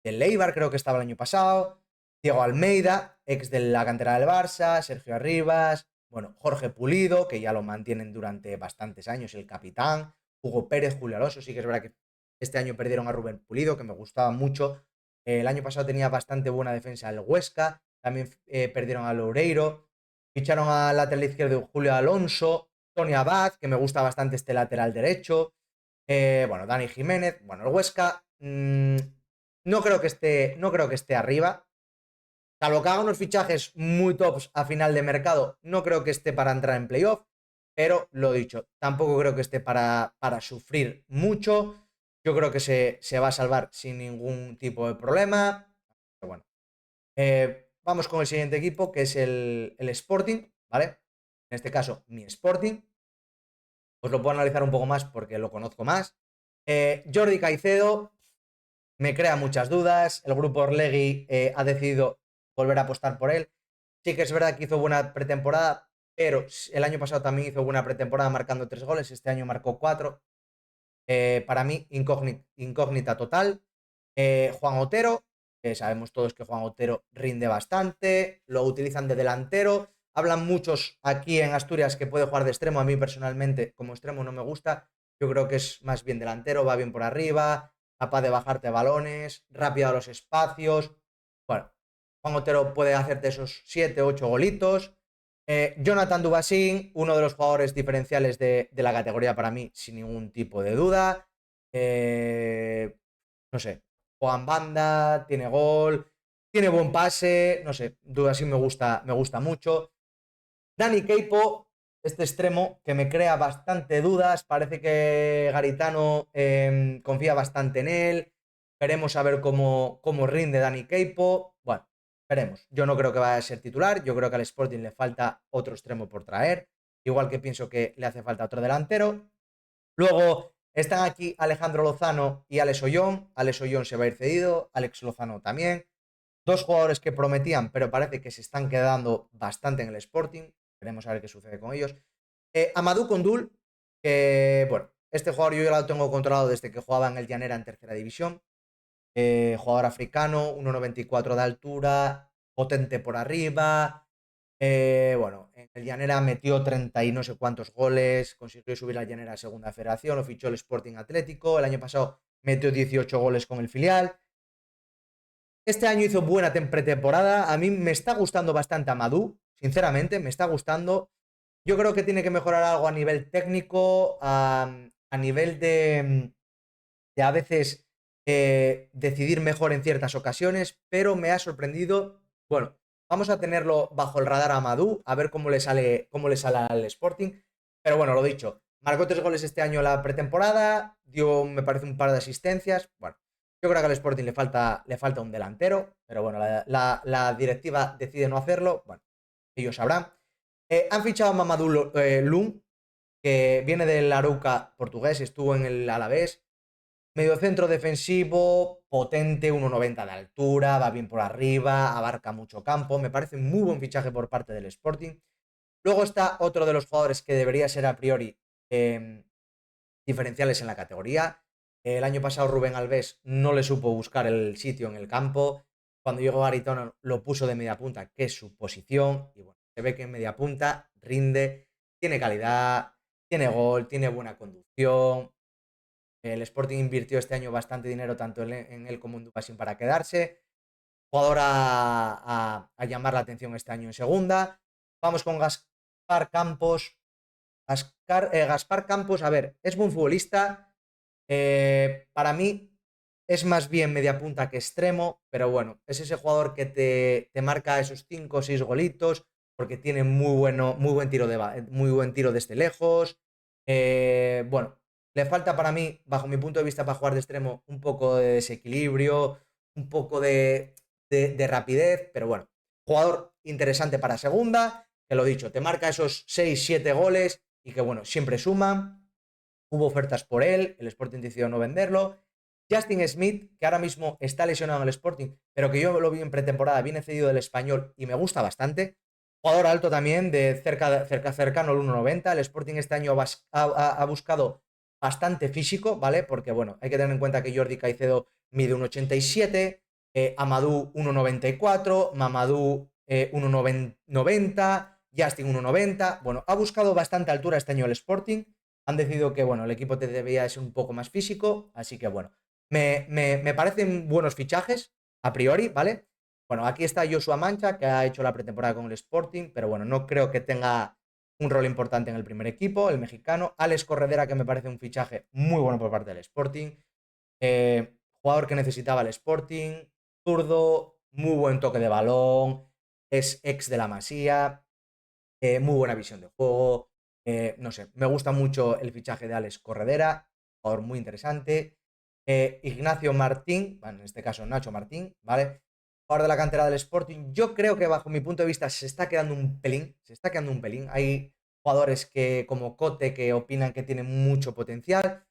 Eibar, creo que estaba el año pasado. Diego Almeida, ex de la cantera del Barça. Sergio Arribas. Bueno, Jorge Pulido, que ya lo mantienen durante bastantes años, el capitán. Hugo Pérez, Julio Alonso. Sí que es verdad que este año perdieron a Rubén Pulido, que me gustaba mucho. El año pasado tenía bastante buena defensa el Huesca. También perdieron a Loureiro. Ficharon al lateral izquierdo Julio Alonso. Tony Abad, que me gusta bastante este lateral derecho. Bueno, Dani Jiménez. Bueno, el Huesca no creo que esté arriba. Salvo que haga unos fichajes muy tops a final de mercado, no creo que esté para entrar en playoff. Pero lo dicho, tampoco creo que esté para sufrir mucho. Yo creo que se va a salvar sin ningún tipo de problema. Pero bueno, vamos con el siguiente equipo, que es el Sporting, ¿vale? En este caso, mi Sporting. Os lo puedo analizar un poco más porque lo conozco más. Jordi Caicedo me crea muchas dudas. El grupo Orlegui ha decidido volver a apostar por él. Sí que es verdad que hizo buena pretemporada, pero el año pasado también hizo buena pretemporada marcando 3 goles. Este año marcó 4. Para mí, incógnita total. Juan Otero, que sabemos todos que Juan Otero rinde bastante, lo utilizan de delantero. Hablan muchos aquí en Asturias que puede jugar de extremo. A mí personalmente, como extremo, no me gusta. Yo creo que es más bien delantero, va bien por arriba, capaz de bajarte balones, rápido a los espacios. Bueno, Juan Otero puede hacerte esos 7, 8 golitos. Jonathan Dubasín, uno de los jugadores diferenciales de la categoría para mí, sin ningún tipo de duda. No sé, Juan Banda, tiene gol, tiene buen pase, no sé, Dubasín me gusta mucho. Dani Keipo, este extremo que me crea bastante dudas, parece que Garitano confía bastante en él. Veremos a ver cómo rinde Dani Keipo. Bueno, veremos. Yo no creo que vaya a ser titular. Yo creo que al Sporting le falta otro extremo por traer. Igual que pienso que le hace falta otro delantero. Luego están aquí Alejandro Lozano y Alex Ollón. Alex Ollón se va a ir cedido. Alex Lozano también. Dos jugadores que prometían, pero parece que se están quedando bastante en el Sporting. Veremos a ver qué sucede con ellos. Amadou Condul, que bueno, este jugador yo ya lo tengo controlado desde que jugaba en el Llanera en tercera división. Jugador africano, 1,94 de altura, potente por arriba. Bueno, en el Llanera metió 30 y no sé cuántos goles, consiguió subir al Llanera a segunda federación, lo fichó el Sporting Atlético. El año pasado metió 18 goles con el filial. Este año hizo buena pretemporada. A mí me está gustando bastante Amadou, sinceramente, me está gustando. Yo creo que tiene que mejorar algo a nivel técnico, a nivel de a veces decidir mejor en ciertas ocasiones, pero me ha sorprendido. Bueno, vamos a tenerlo bajo el radar a Amadou, a ver cómo le sale al Sporting. Pero bueno, lo dicho, marcó 3 goles este año en la pretemporada, dio, me parece, un par de asistencias. Bueno, yo creo que al Sporting le falta un delantero, pero bueno, la directiva decide no hacerlo. Bueno, ellos sabrán. Han fichado a Mamadou Lum, que viene del Arouca portugués, estuvo en el Alavés. Mediocentro defensivo, potente, 1,90 de altura, va bien por arriba, abarca mucho campo. Me parece un muy buen fichaje por parte del Sporting. Luego está otro de los jugadores que debería ser a priori diferenciales en la categoría. El año pasado Rubén Alves no le supo buscar el sitio en el campo. Cuando llegó Garitano lo puso de media punta, que es su posición. Y bueno, se ve que en media punta rinde, tiene calidad, tiene gol, tiene buena conducción. El Sporting invirtió este año bastante dinero tanto en él como en Dupasín para quedarse. Jugador a llamar la atención este año en segunda. Vamos con Gaspar Campos. Gaspar Campos, a ver, es buen futbolista. Para mí es más bien media punta que extremo, pero bueno, es ese jugador que te marca esos 5 o 6 golitos porque tiene muy buen tiro muy buen tiro desde lejos. Bueno, le falta para mí, bajo mi punto de vista, para jugar de extremo, un poco de desequilibrio, un poco de rapidez, pero bueno, jugador interesante para segunda, te lo he dicho, te marca esos 6-7 goles y que bueno, siempre suman. Hubo ofertas por él, el Sporting decidió no venderlo. Justin Smith, que ahora mismo está lesionado en el Sporting, pero que yo lo vi en pretemporada, viene cedido del Español y me gusta bastante. Jugador alto también, de cercano al 1,90. El Sporting este año ha buscado bastante físico, ¿vale? Porque, bueno, hay que tener en cuenta que Jordi Caicedo mide 1,87, Amadou 1,94, Mamadou 1,90, Justin 1,90. Bueno, ha buscado bastante altura este año el Sporting. Han decidido que, bueno, el equipo te debía ser un poco más físico, así que, bueno, me parecen buenos fichajes, a priori, ¿vale? Bueno, aquí está Joshua Mancha, que ha hecho la pretemporada con el Sporting, pero bueno, no creo que tenga un rol importante en el primer equipo, el mexicano. Alex Corredera, que me parece un fichaje muy bueno por parte del Sporting. Jugador que necesitaba el Sporting, zurdo, muy buen toque de balón, es ex de la Masía, muy buena visión de juego. No sé, me gusta mucho el fichaje de Alex Corredera, jugador muy interesante. Ignacio Martín, bueno, en este caso Nacho Martín, ¿vale? Jugador de la cantera del Sporting. Yo creo que bajo mi punto de vista se está quedando un pelín. Hay jugadores que, como Cote, que opinan que tienen mucho potencial.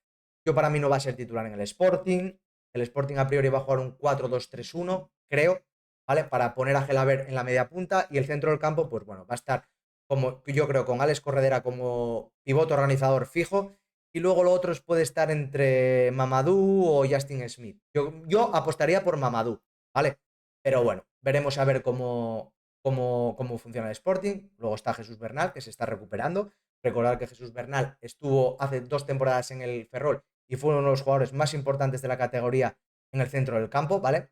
Yo para mí no va a ser titular en el Sporting. El Sporting a priori va a jugar un 4-2-3-1, creo, ¿vale? Para poner a Gelaber en la media punta y el centro del campo, pues bueno, va a estar como yo creo con Alex Corredera como pivote organizador fijo y luego lo otro puede estar entre Mamadou o Justin Smith. Yo apostaría por Mamadou, ¿vale? Pero bueno, veremos a ver cómo funciona el Sporting. Luego está Jesús Bernal, que se está recuperando. Recordar que Jesús Bernal estuvo hace 2 temporadas en el Ferrol y fue uno de los jugadores más importantes de la categoría en el centro del campo, ¿vale?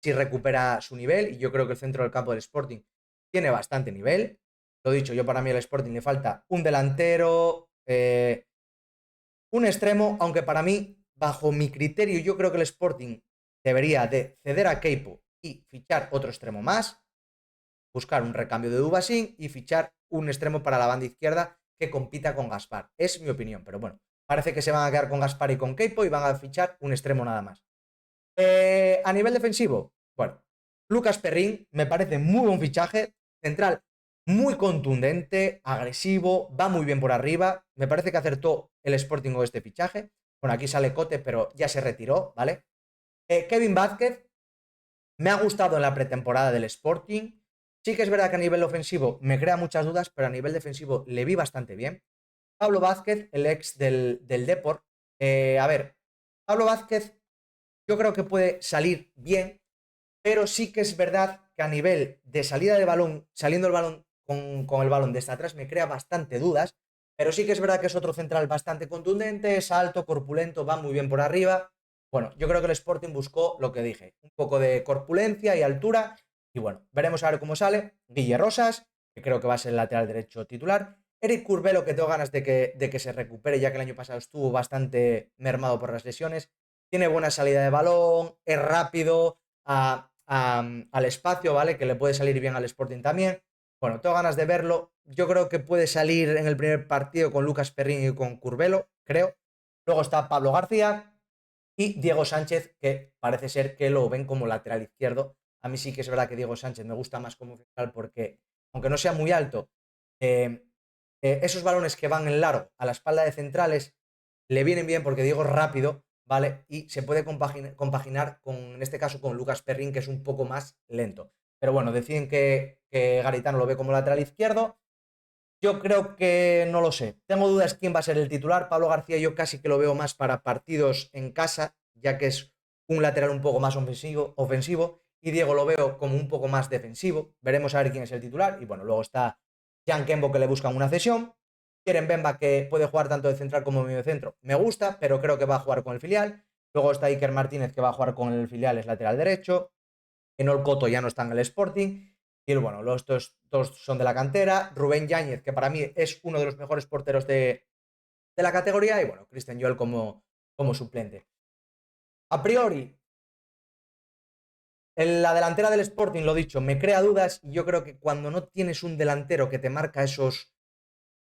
Si recupera su nivel, y yo creo que el centro del campo del Sporting tiene bastante nivel. Lo dicho, yo para mí al Sporting le falta un delantero, un extremo, aunque para mí, bajo mi criterio, yo creo que el Sporting debería de ceder a Keipo y fichar otro extremo más, buscar un recambio de Dubasín y fichar un extremo para la banda izquierda que compita con Gaspar. Es mi opinión, pero bueno, parece que se van a quedar con Gaspar y con Keipo y van a fichar un extremo nada más. A nivel defensivo, bueno, Lucas Perrín me parece muy buen fichaje, central muy contundente, agresivo, va muy bien por arriba, me parece que acertó el Sporting con este fichaje. Bueno, aquí sale Cote, pero ya se retiró, ¿vale? Kevin Vázquez me ha gustado en la pretemporada del Sporting. Sí que es verdad que a nivel ofensivo me crea muchas dudas, pero a nivel defensivo le vi bastante bien. Pablo Vázquez, el ex del Depor. A ver, Pablo Vázquez yo creo que puede salir bien, pero sí que es verdad que a nivel de salida de balón, saliendo el balón con el balón desde atrás, me crea bastante dudas, pero sí que es verdad que es otro central bastante contundente, es alto, corpulento, va muy bien por arriba. Bueno, yo creo que el Sporting buscó lo que dije, un poco de corpulencia y altura, y bueno, veremos a ver cómo sale. Guille Rosas, que creo que va a ser el lateral derecho titular. Eric Curbelo, que tengo ganas de que se recupere, ya que el año pasado estuvo bastante mermado por las lesiones. Tiene buena salida de balón, es rápido, al espacio, ¿vale? Que le puede salir bien al Sporting también. Bueno, tengo ganas de verlo. Yo creo que puede salir en el primer partido con Lucas Perrín y con Curbelo, creo. Luego está Pablo García y Diego Sánchez, que parece ser que lo ven como lateral izquierdo. A mí sí que es verdad que Diego Sánchez me gusta más como central porque, aunque no sea muy alto, eh, esos balones que van en largo a la espalda de centrales le vienen bien porque Diego es rápido, ¿vale? Y se puede compaginar con, en este caso, con Lucas Perrín, que es un poco más lento. Pero bueno, deciden que Garitano lo ve como lateral izquierdo. Yo creo que no lo sé. Tengo dudas quién va a ser el titular. Pablo García yo casi que lo veo más para partidos en casa, ya que es un lateral un poco más ofensivo. Y Diego lo veo como un poco más defensivo. Veremos a ver quién es el titular. Y bueno, luego está Jan Kembo, que le buscan una cesión. Quieren Bemba, que puede jugar tanto de central como de medio centro. Me gusta, pero creo que va a jugar con el filial. Luego está Iker Martínez, que va a jugar con el filial, es lateral derecho. Enol Coto ya no está en el Sporting. Y bueno, los dos son de la cantera. Rubén Yáñez, que para mí es uno de los mejores porteros de la categoría. Y bueno, Cristian Joel como suplente. A priori, en la delantera del Sporting, lo dicho, me crea dudas. Y yo creo que cuando no tienes un delantero que te marca esos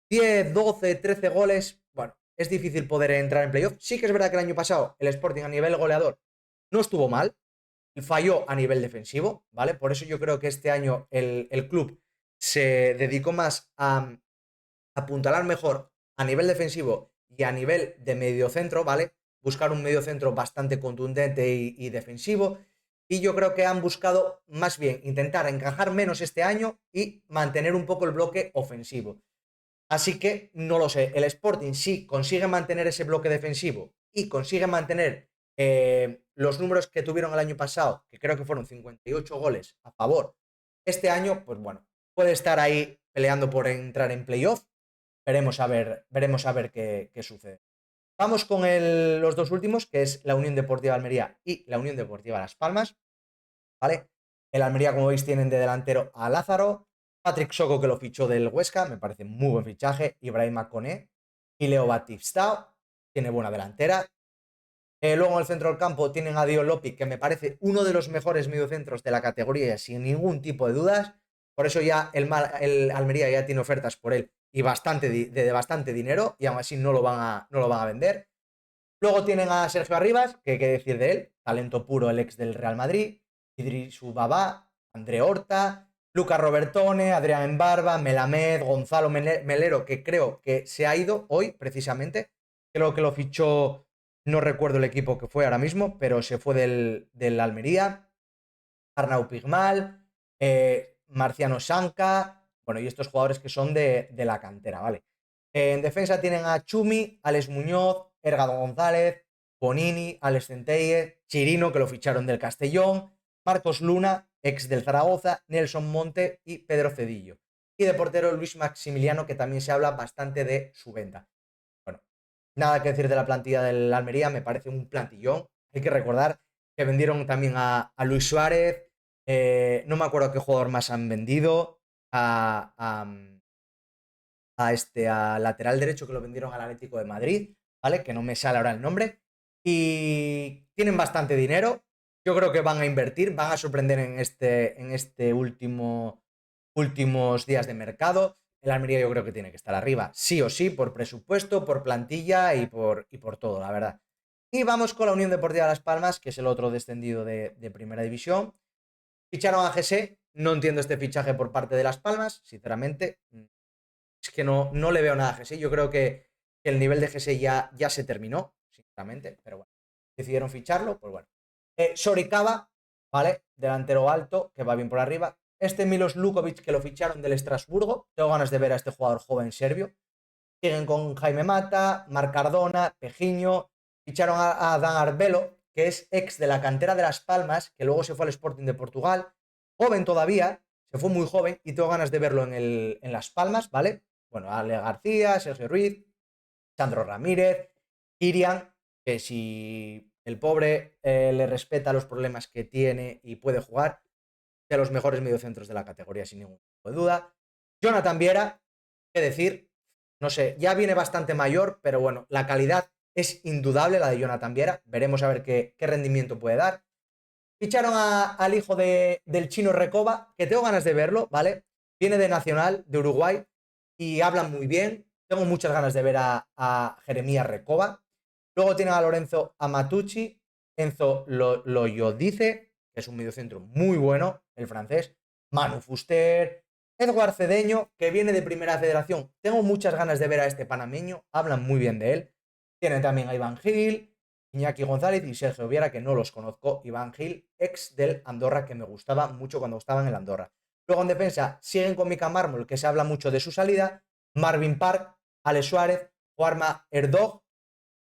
10, 12, 13 goles, bueno, es difícil poder entrar en playoff. Sí que es verdad que el año pasado el Sporting a nivel goleador no estuvo mal, falló a nivel defensivo, ¿vale? Por eso yo creo que este año el club se dedicó más a apuntalar mejor a nivel defensivo y a nivel de mediocentro, ¿vale? Buscar un mediocentro bastante contundente y defensivo. Y yo creo que han buscado más bien intentar encajar menos este año y mantener un poco el bloque ofensivo. Así que no lo sé. El Sporting, si consigue mantener ese bloque defensivo y consigue mantener los números que tuvieron el año pasado, que creo que fueron 58 goles a favor, este año, pues bueno, puede estar ahí peleando por entrar en playoff. Veremos a ver qué sucede. Vamos con los dos últimos, que es la Unión Deportiva Almería y la Unión Deportiva Las Palmas, ¿vale? El Almería, como veis, tienen de delantero a Lázaro, Patrick Soco, que lo fichó del Huesca, me parece muy buen fichaje, Ibrahima Koné y Leo Batistao, tiene buena delantera. Luego en el centro del campo tienen a Dio Lopi, que me parece uno de los mejores mediocentros de la categoría, sin ningún tipo de dudas. Por eso ya el Almería ya tiene ofertas por él y de bastante dinero, y aún así no lo van a vender. Luego tienen a Sergio Arribas, que hay que decir de él, talento puro, el ex del Real Madrid, Idrisu Babá, André Horta, Lucas Robertone, Adrián Embarba, Melamed, Gonzalo Melero, que creo que se ha ido hoy precisamente. Creo que lo fichó, no recuerdo el equipo que fue ahora mismo, pero se fue del Almería. Arnau Pigmal, Marciano Sanca, bueno, y estos jugadores que son de la cantera, ¿vale? En defensa tienen a Chumi, Alex Muñoz, Ergado González, Bonini, Alex Centelle, Chirino, que lo ficharon del Castellón, Marcos Luna, ex del Zaragoza, Nelson Monte y Pedro Cedillo. Y de portero Luis Maximiliano, que también se habla bastante de su venta. Bueno, nada que decir de la plantilla del Almería, me parece un plantillón. Hay que recordar que vendieron también a Luis Suárez, no me acuerdo qué jugador más han vendido, a lateral derecho, que lo vendieron al Atlético de Madrid, ¿vale? Que no me sale ahora el nombre. Y tienen bastante dinero. Yo creo que van a invertir, van a sorprender en este últimos días de mercado. El Almería yo creo que tiene que estar arriba, sí o sí, por presupuesto, por plantilla y por todo, la verdad. Y vamos con la Unión Deportiva Las Palmas, que es el otro descendido de Primera División. Ficharon a Jesse, no entiendo este fichaje por parte de Las Palmas, sinceramente. Es que no le veo nada a Jesse. Yo creo que el nivel de Jesse ya se terminó, sinceramente, pero bueno, decidieron ficharlo, pues bueno. Soricaba, ¿vale? Delantero alto, que va bien por arriba. Este Milos Lukovic, que lo ficharon del Estrasburgo. Tengo ganas de ver a este jugador joven serbio. Siguen con Jaime Mata, Marc Cardona, Pejiño. Ficharon a Dan Arbelo, que es ex de la cantera de Las Palmas, que luego se fue al Sporting de Portugal. Joven todavía, se fue muy joven y tengo ganas de verlo en Las Palmas, ¿vale? Bueno, Ale García, Sergio Ruiz, Sandro Ramírez, Irian, que si el pobre le respeta los problemas que tiene y puede jugar, de los mejores mediocentros de la categoría, sin ningún tipo de duda. Jonathan Viera, qué decir, no sé, ya viene bastante mayor, pero bueno, la calidad es indudable, la de Jonathan Viera. Veremos a ver qué rendimiento puede dar. Ficharon al hijo del chino Recoba, que tengo ganas de verlo, ¿vale? Viene de Nacional, de Uruguay, y hablan muy bien. Tengo muchas ganas de ver a Jeremías Recoba. Luego tienen a Lorenzo Amatucci, Enzo Loyodice, que es un mediocentro muy bueno, el francés. Manu Fuster, Edward Cedeño, que viene de Primera Federación. Tengo muchas ganas de ver a este panameño, hablan muy bien de él. Tienen también a Iván Gil, Iñaki González y Sergio Viera, que no los conozco. Iván Gil, ex del Andorra, que me gustaba mucho cuando estaba en el Andorra. Luego en defensa siguen con Mika Mármol, que se habla mucho de su salida. Marvin Park, Alex Suárez, Juarma Erdog,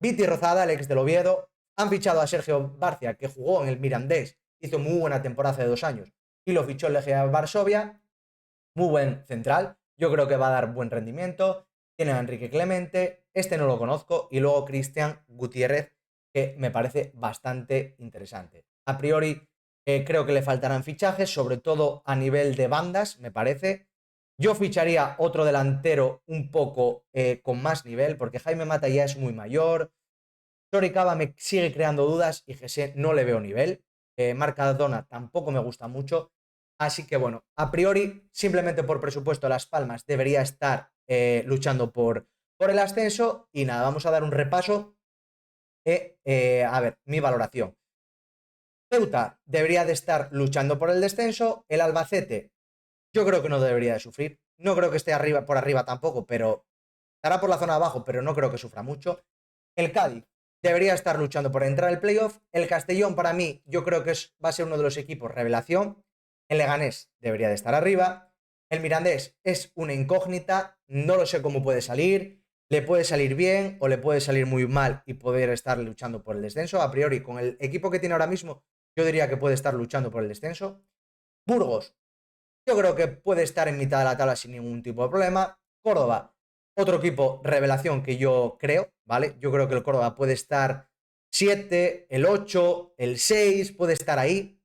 Viti Rozada, el ex del Oviedo. Han fichado a Sergio Barcia, que jugó en el Mirandés, hizo muy buena temporada hace 2 años y lo fichó el Legia Varsovia. Muy buen central. Yo creo que va a dar buen rendimiento. Tienen a Enrique Clemente, este no lo conozco, y luego Cristian Gutiérrez, que me parece bastante interesante. A priori, creo que le faltarán fichajes, sobre todo a nivel de bandas, me parece. Yo ficharía otro delantero un poco con más nivel, porque Jaime Mata ya es muy mayor. Soricaba me sigue creando dudas y Jesse no le veo nivel. Marc Cardona tampoco me gusta mucho. Así que bueno, a priori, simplemente por presupuesto, Las Palmas debería estar luchando por el ascenso. Y nada, vamos a dar un repaso. A ver, mi valoración. Ceuta debería de estar luchando por el descenso. El Albacete, yo creo que no debería de sufrir. No creo que esté arriba, por arriba tampoco, pero estará por la zona de abajo, pero no creo que sufra mucho. El Cádiz debería estar luchando por entrar al playoff. El Castellón, para mí, yo creo que va a ser uno de los equipos revelación. El Leganés debería de estar arriba. El Mirandés es una incógnita. No lo sé cómo puede salir. Le puede salir bien o le puede salir muy mal y poder estar luchando por el descenso. A priori, con el equipo que tiene ahora mismo, yo diría que puede estar luchando por el descenso. Burgos, yo creo que puede estar en mitad de la tabla sin ningún tipo de problema. Córdoba, otro equipo revelación que yo creo, ¿vale? Yo creo que el Córdoba puede estar 7, el 8, el 6, puede estar ahí.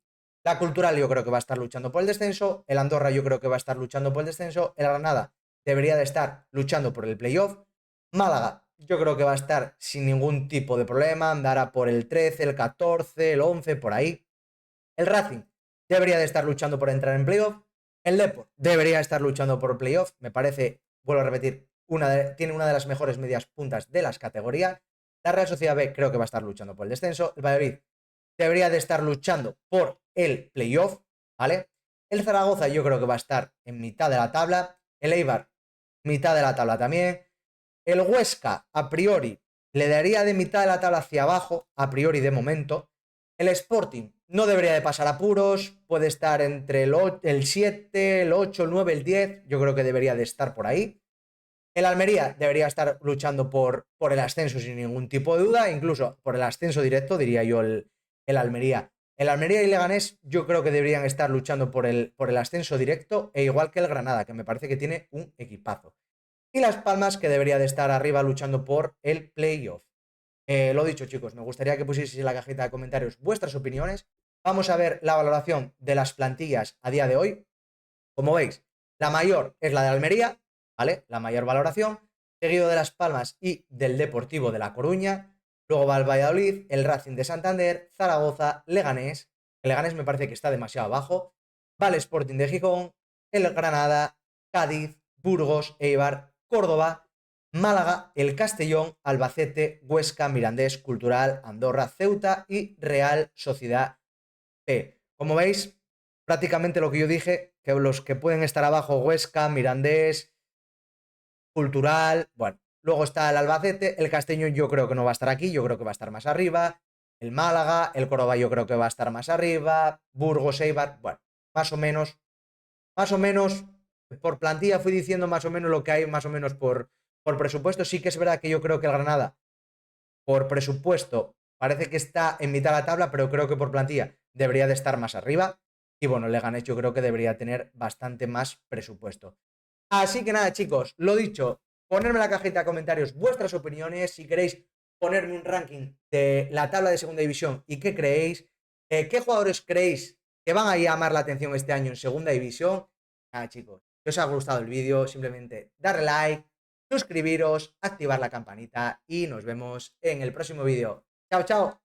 La Cultural yo creo que va a estar luchando por el descenso. El Andorra yo creo que va a estar luchando por el descenso. El Granada debería de estar luchando por el playoff. Málaga yo creo que va a estar sin ningún tipo de problema. Andará por el 13, el 14, el 11, por ahí. El Racing debería de estar luchando por entrar en playoff. El Depor debería estar luchando por playoff. Me parece, vuelvo a repetir, tiene una de las mejores medias puntas de las categorías. La Real Sociedad B creo que va a estar luchando por el descenso. El Valladolid debería de estar luchando por el playoff, ¿vale? El Zaragoza yo creo que va a estar en mitad de la tabla. El Eibar, mitad de la tabla también. El Huesca, a priori, le daría de mitad de la tabla hacia abajo, a priori de momento. El Sporting no debería de pasar apuros, puede estar entre el 7, el 8, el 9, el 10, yo creo que debería de estar por ahí. El Almería debería estar luchando por el ascenso sin ningún tipo de duda, incluso por el ascenso directo, diría yo, el Almería. El Almería y Leganés yo creo que deberían estar luchando por el ascenso directo, e igual que el Granada, que me parece que tiene un equipazo. Y Las Palmas, que debería de estar arriba luchando por el playoff. Lo dicho, chicos, me gustaría que pusieseis en la cajita de comentarios vuestras opiniones. Vamos a ver la valoración de las plantillas a día de hoy. Como veis, la mayor es la de Almería, ¿vale? La mayor valoración, seguido de Las Palmas y del Deportivo de La Coruña. Luego va el Valladolid, el Racing de Santander, Zaragoza, Leganés. El Leganés me parece que está demasiado abajo. Va el Sporting de Gijón, el Granada, Cádiz, Burgos, Eibar, Córdoba, Málaga, el Castellón, Albacete, Huesca, Mirandés, Cultural, Andorra, Ceuta y Real Sociedad B. Como veis, prácticamente lo que yo dije, que los que pueden estar abajo, Huesca, Mirandés, Cultural, bueno, luego está el Albacete, el Castellón yo creo que no va a estar aquí, yo creo que va a estar más arriba, el Málaga, el Córdoba yo creo que va a estar más arriba, Burgos, Eibar, bueno, más o menos, por plantilla fui diciendo más o menos lo que hay, más o menos por presupuesto. Sí que es verdad que yo creo que el Granada, por presupuesto, parece que está en mitad de la tabla, pero creo que por plantilla debería de estar más arriba. Y bueno, Leganés yo creo que debería tener bastante más presupuesto. Así que nada, chicos, lo dicho, ponerme en la cajita de comentarios vuestras opiniones, si queréis ponerme un ranking de la tabla de segunda división y qué creéis, qué jugadores creéis que van a llamar la atención este año en segunda división. Nada, chicos, si os ha gustado el vídeo, simplemente darle like, suscribiros, activar la campanita y nos vemos en el próximo vídeo. Chao, chao.